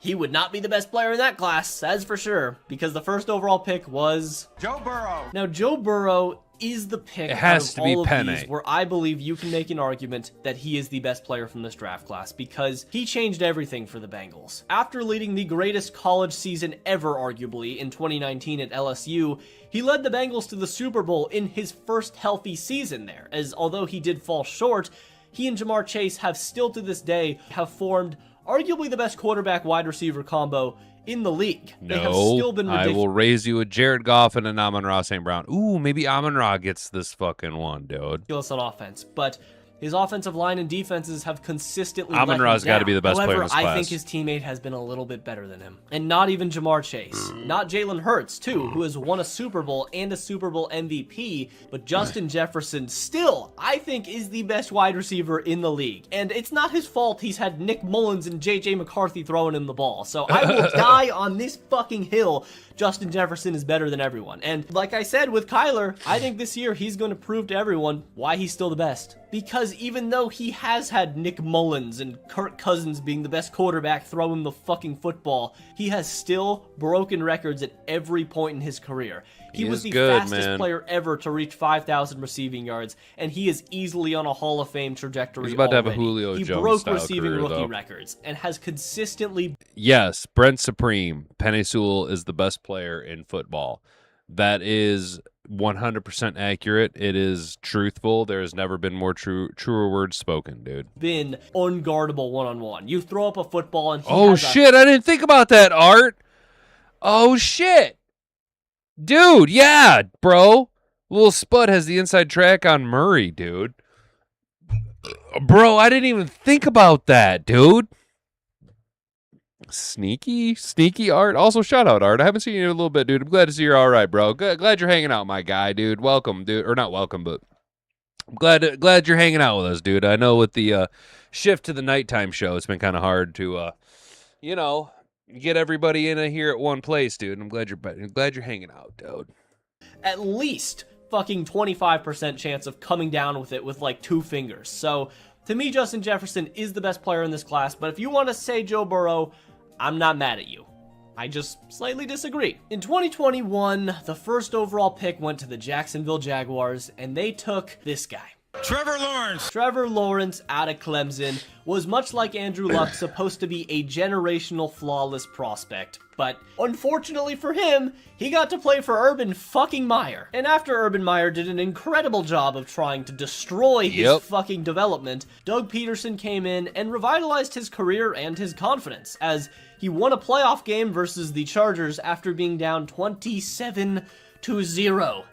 he would not be the best player in that class, that's for sure, because the first overall pick was Joe Burrow. Now, Joe Burrow is the pick It has out to of be all of Penny. these where I believe you can make an argument that he is the best player from this draft class because he changed everything for the Bengals. After leading the greatest college season ever, arguably, in 2019 at LSU, he led the Bengals to the Super Bowl in his first healthy season there, as although he did fall short, he and Jamar Chase have still to this day have formed arguably the best quarterback wide receiver combo in the league. They have still been I will raise you a Jared Goff and an Amon-Ra St. Brown. Ooh, maybe Amon-Ra gets this fucking one, dude. ridiculous on offense, but his offensive line and defenses have consistently Amon-Ra's got to be the best player in this I class. think his teammate has been a little bit better than him. And not even Jamar Chase. Not Jalen Hurts, too, who has won a Super Bowl and a Super Bowl MVP. But Justin Jefferson still, I think, is the best wide receiver in the league. And it's not his fault he's had Nick Mullins and J.J. McCarthy throwing him the ball. So I will die on this fucking hill. Justin Jefferson is better than everyone. And like I said with Kyler, I think this year he's going to prove to everyone why he's still the best. Because even though he has had Nick Mullins and Kirk Cousins being the best quarterback throwing the fucking football, he has still broken records at every point in his career. He was the fastest player ever to reach 5,000 receiving yards, and he is easily on a Hall of Fame trajectory. He's about already. to have a Julio He Jones broke style receiving career, rookie though. records and has consistently. Yes, Brent Supreme. Penei Sewell is the best player in football. That is 100% accurate. It is truthful. There has never been more truer words spoken, dude. Been unguardable one-on-one. You throw up a football and he Oh, has shit. I didn't think about that, Art. Oh, shit. Dude, yeah, bro. Little Spud has the inside track on Murray, dude. Bro, I didn't even think about that, dude. Sneaky Art. Also, shout out, Art. I haven't seen you in a little bit, dude. I'm glad to see you're all right, bro. Glad you're hanging out, my guy, dude. Welcome, dude. Or not welcome, but I'm glad you're hanging out with us, dude. I know with the shift to the nighttime show, it's been kind of hard to, get everybody in here at one place, dude. I'm glad you're hanging out, dude. at least fucking 25% chance of coming down with it with like 2 fingers. So to me, Justin Jefferson is the best player in this class, but if you want to say Joe Burrow, I'm not mad at you. I just slightly disagree. In 2021, the first overall pick went to the Jacksonville Jaguars, and they took this guy. Trevor Lawrence. Trevor Lawrence out of Clemson was, much like Andrew Luck, supposed to be a generational flawless prospect. But unfortunately for him, he got to play for Urban fucking Meyer. And after Urban Meyer did an incredible job of trying to destroy his fucking development, Doug Peterson came in and revitalized his career and his confidence, as he won a playoff game versus the Chargers after being down 27-0.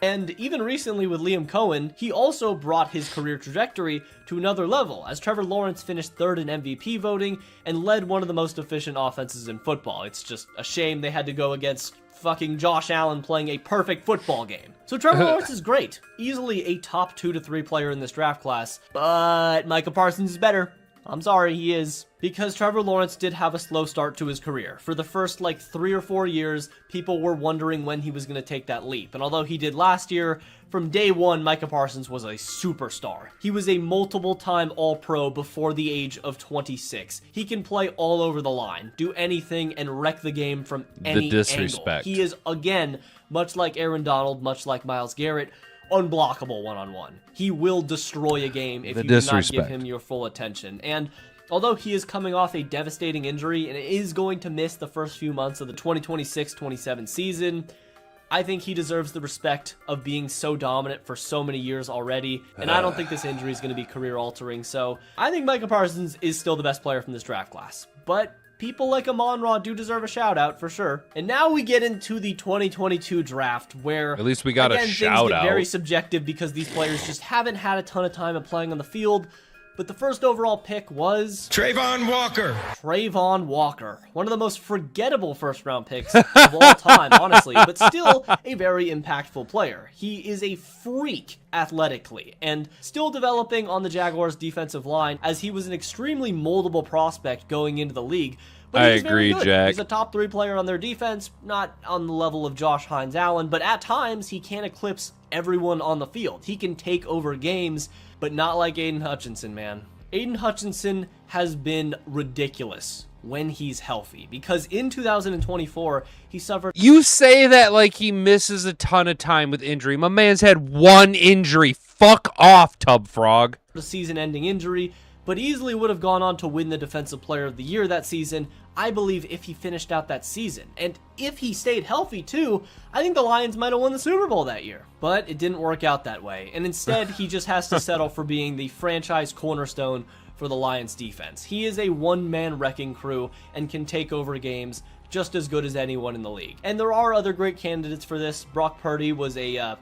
And even recently with Liam Cohen, he also brought his career trajectory to another level, as Trevor Lawrence finished 3rd in MVP voting and led one of the most efficient offenses in football. It's just a shame they had to go against fucking Josh Allen playing a perfect football game. So Trevor Lawrence is great, easily a top 2 to 3 player in this draft class, but Micah Parsons is better. I'm sorry, he is. Because Trevor Lawrence did have a slow start to his career. For the first, 3 or 4 years, people were wondering when he was going to take that leap. And although he did last year, from day one, Micah Parsons was a superstar. He was a multiple-time All-Pro before the age of 26. He can play all over the line, do anything, and wreck the game from any disrespect. angle. He is, again, much like Aaron Donald, much like Myles Garrett, unblockable one-on-one. He will destroy a game if you do not give him your full attention. And although he is coming off a devastating injury and is going to miss the first few months of the 2026-27 season, I think he deserves the respect of being so dominant for so many years already, and I don't think this injury is going to be career-altering, so I think Micah Parsons is still the best player from this draft class. But people like Amon-Ra do deserve a shout-out, for sure. And now we get into the 2022 draft, where at least we got again, a shout-out. Things get very subjective because these players just haven't had a ton of time of playing on the field. But the first overall pick was Trayvon Walker. Trayvon Walker, one of the most forgettable first-round picks of all time, honestly, but still a very impactful player. He is a freak athletically, and still developing on the Jaguars' defensive line, as he was an extremely moldable prospect going into the league. But I he's agree, very good. Jack. He's a top 3 player on their defense, not on the level of Josh Hines-Allen, but at times he can eclipse everyone on the field. He can take over games, but not like Aiden Hutchinson, man. Aiden Hutchinson has been ridiculous when he's healthy, because in 2024, he suffered... You say that like he misses a ton of time with injury. My man's had 1 injury. Fuck off, TubFrog. a season-ending injury, but easily would have gone on to win the Defensive Player of the Year that season, I believe, if he finished out that season. And if he stayed healthy too, I think the Lions might have won the Super Bowl that year. But it didn't work out that way, and instead he just has to settle for being the franchise cornerstone for the Lions defense. He is a one-man wrecking crew and can take over games just as good as anyone in the league. And there are other great candidates for this. Brock Purdy was a,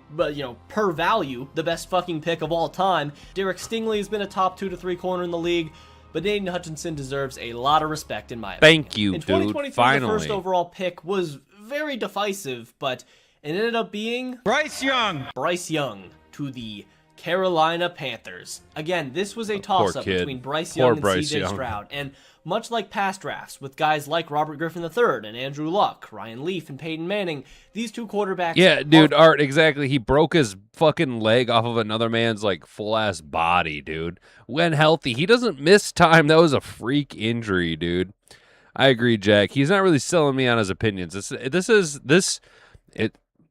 per value, the best fucking pick of all time. Derek Stingley has been a top 2 to 3 corner in the league, but Aiden Hutchinson deserves a lot of respect in my opinion. Thank you, in dude. 2023, Finally. the first overall pick was very divisive, but it ended up being Bryce Young. Bryce Young to the Carolina Panthers. Again, this was a toss-up between Bryce Young and CJ Stroud, and much like past drafts, with guys like Robert Griffin III and Andrew Luck, Ryan Leaf and Peyton Manning, these two quarterbacks... Yeah, dude, Art, exactly. He broke his fucking leg off of another man's, full-ass body, dude. When healthy, he doesn't miss time. That was a freak injury, dude. I agree, Jack. He's not really selling me on his opinions.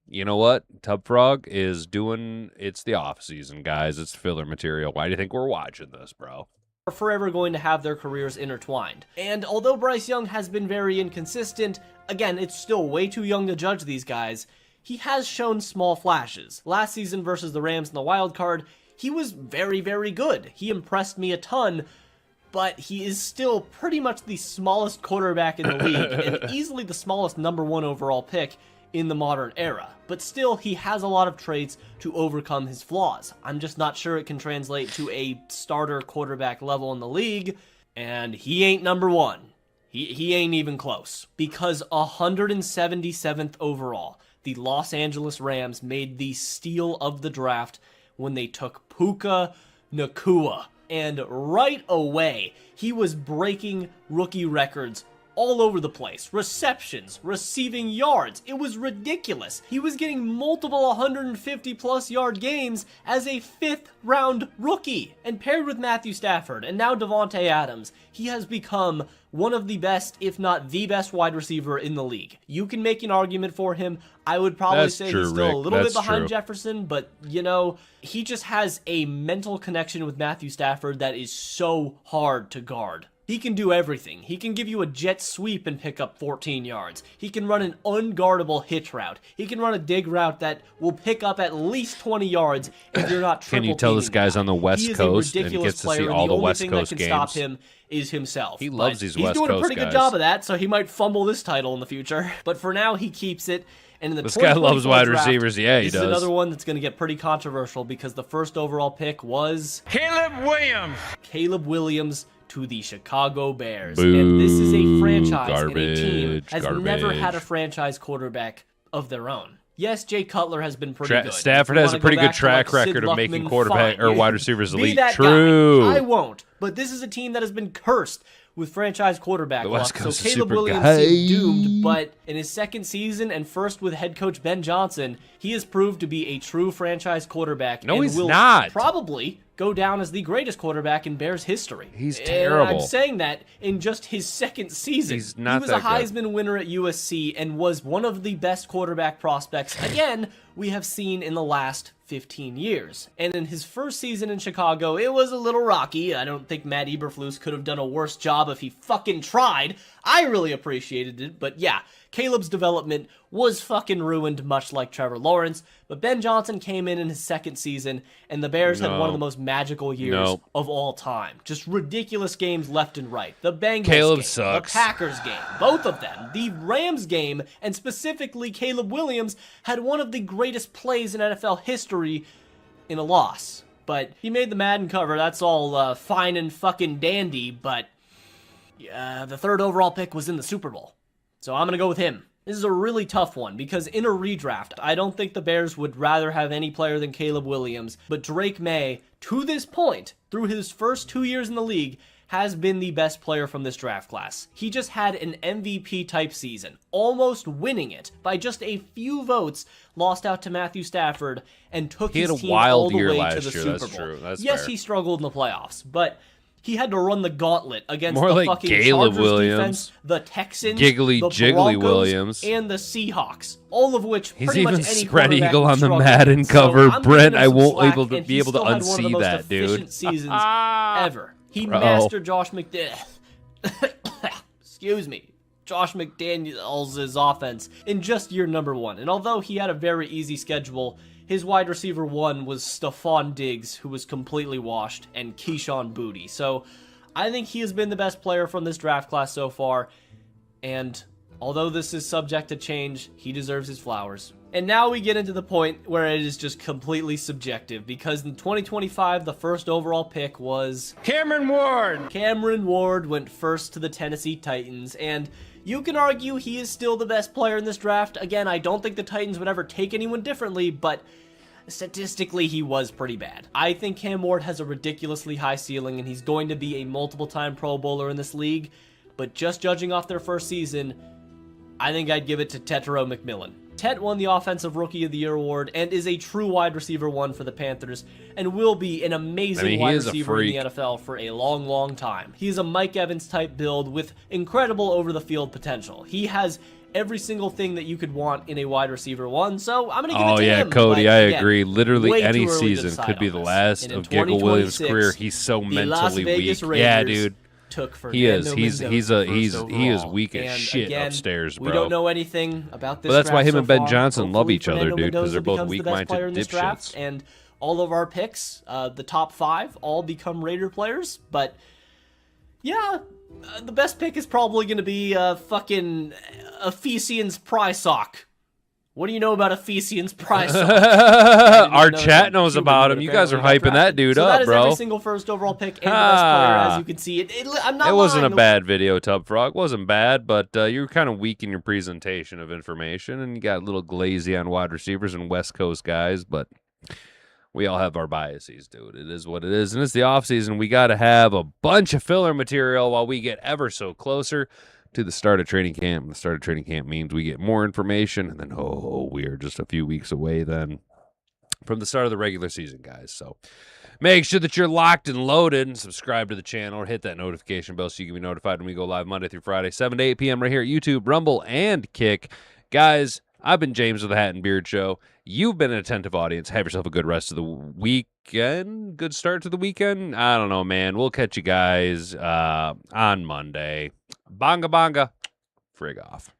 You know what? TubFrog is doing, it's the off-season, guys. It's filler material. Why do you think we're watching this, bro? Are forever going to have their careers intertwined. And although Bryce Young has been very inconsistent, again, it's still way too young to judge these guys. he has shown small flashes. Last season versus the Rams in the wild card, he was very, very good. He impressed me a ton, but he is still pretty much the smallest quarterback in the league and easily the smallest number 1 overall pick in the modern era. But still, he has a lot of traits to overcome his flaws. I'm just not sure it can translate to a starter quarterback level in the league, and he ain't number 1. He ain't even close. Because 177th overall, the Los Angeles Rams made the steal of the draft when they took Puka Nacua. And right away, he was breaking rookie records all over the place. Receptions, receiving yards. It was ridiculous. He was getting multiple 150-plus yard games as a 5th-round rookie. And paired with Matthew Stafford and now Davante Adams, he has become one of the best, if not the best wide receiver in the league. You can make an argument for him. I would probably say he's still a little bit behind Jefferson, but, you know, he just has a mental connection with Matthew Stafford that is so hard to guard. He can do everything. He can give you a jet sweep and pick up 14 yards. He can run an unguardable hitch route. He can run a dig route that will pick up at least 20 yards if you're not triple Can you tell this guy's on the West Coast and gets to see all the West Coast games? The only thing that can stop him is himself. He loves these West Coast guys. He's doing a pretty good job of that, so he might fumble this title in the future. But for now, he keeps it. And in the this guy loves wide receivers. Yeah, he does. This is another one that's going to get pretty controversial because the first overall pick was Caleb Williams. Caleb Williams to the Chicago Bears. Boo, and this is a franchise and a team garbage, has never had a franchise quarterback of their own. Yes, Jay Cutler has been pretty good. Stafford has a pretty good track record of making quarterback or wide receivers elite. True. I won't. But this is a team that has been cursed with franchise quarterback luck. So Caleb Williams guy. seemed doomed, but in his second season and first with head coach Ben Johnson, he has proved to be a true franchise quarterback. No, and he's will not. Probably go down as the greatest quarterback in Bears history. He's And terrible. I'm saying that in just his second season. He's not He was that a Heisman winner at USC and was one of the best quarterback prospects, again, we have seen in the last 15 years. And in his first season in Chicago, it was a little rocky. I don't think Matt Eberflus could have done a worse job if he fucking tried. I really appreciated it, but yeah, Caleb's development was fucking ruined, much like Trevor Lawrence. But Ben Johnson came in his second season, and the Bears had one of the most magical years of all time. Just ridiculous games left and right. The Bengals game, sucks. the Packers game, both of them. The Rams game, and specifically Caleb Williams, had one of the greatest plays in NFL history in a loss. But he made the Madden cover. That's all fine and fucking dandy, but the third overall pick was in the Super Bowl. So I'm going to go with him. This is a really tough one because in a redraft, I don't think the Bears would rather have any player than Caleb Williams, but Drake May, to this point, through his first 2 years in the league, has been the best player from this draft class. He just had an MVP-type season, almost winning it by just a few votes, lost out to Matthew Stafford, and took his team all the way to the Super Bowl. Yes, he struggled in the playoffs, but he had to run the gauntlet against More the like fucking Caleb Chargers Williams, defense, the Texans, Giggly the Jiggly Broncos, Williams, and the Seahawks. All of which he's pretty even much any spread eagle on the struggled. Madden So cover. I'm Brent, giving him I some won't slack, able to and be he able to still had one of the unsee most that, dude. efficient seasons ever. He mastered Josh Excuse me. Josh McDaniels' offense in just year number one. And although he had a very easy schedule, his wide receiver one was Stephon Diggs, who was completely washed, and Keyshawn Boutte. So I think he has been the best player from this draft class so far, and although this is subject to change, he deserves his flowers. And now we get into the point where it is just completely subjective, because in 2025, the first overall pick was Cameron Ward. Cameron Ward went first to the Tennessee Titans, and you can argue he is still the best player in this draft. Again, I don't think the Titans would ever take anyone differently, but statistically, he was pretty bad. I think Cam Ward has a ridiculously high ceiling, and he's going to be a multiple-time Pro Bowler in this league, but just judging off their first season, I think I'd give it to Tetairoa McMillan. Tet won the Offensive Rookie of the Year award and is a true wide receiver one for the Panthers and will be an amazing wide receiver in the NFL for a long, long time. He is a Mike Evans type build with incredible over-the-field potential. He has every single thing that you could want in a wide receiver one, so I'm going to give it to him. Cody, but I again, agree. Literally way any too early to season decide could be on the this. last And in of Giggle Williams' 2026, career. He's so the Las mentally Vegas weak. Raiders Yeah, dude. took He is. Fernando He's Mendoza he is overall. weak as And shit again, upstairs, bro. We don't know anything about this. But that's why draft him so and Ben far. Johnson love Hopefully each other, Fernando dude, because Mendoza they're both becomes the best player in this draft, weak-minded and all of our picks, the top 5, all become Raider players. But yeah, the best pick is probably going to be fucking Ephesians Prysock. What do you know about Ephesians Prysock? Our chat knows about him. You guys are hyping that dude so up, that is bro. every single first overall pick and the best player, as you can see. I'm not It wasn't lying. a bad video, TubFrog. Wasn't bad, but you were kind of weak in your presentation of information, and you got a little glazy on wide receivers and West Coast guys, but we all have our biases, dude. It is what it is, and it's the offseason. We got to have a bunch of filler material while we get ever so closer to the start of training camp. The start of training camp means we get more information, and then, we are just a few weeks away then from the start of the regular season, guys. So make sure that you're locked and loaded and subscribe to the channel or hit that notification bell so you can be notified when we go live Monday through Friday, 7 to 8 p.m. right here at YouTube, Rumble, and Kick. Guys, I've been James with the Hat and Beard Show. You've been an attentive audience. Have yourself a good rest of the weekend. Good start to the weekend. I don't know, man. We'll catch you guys on Monday. Bonga bonga. Frig off.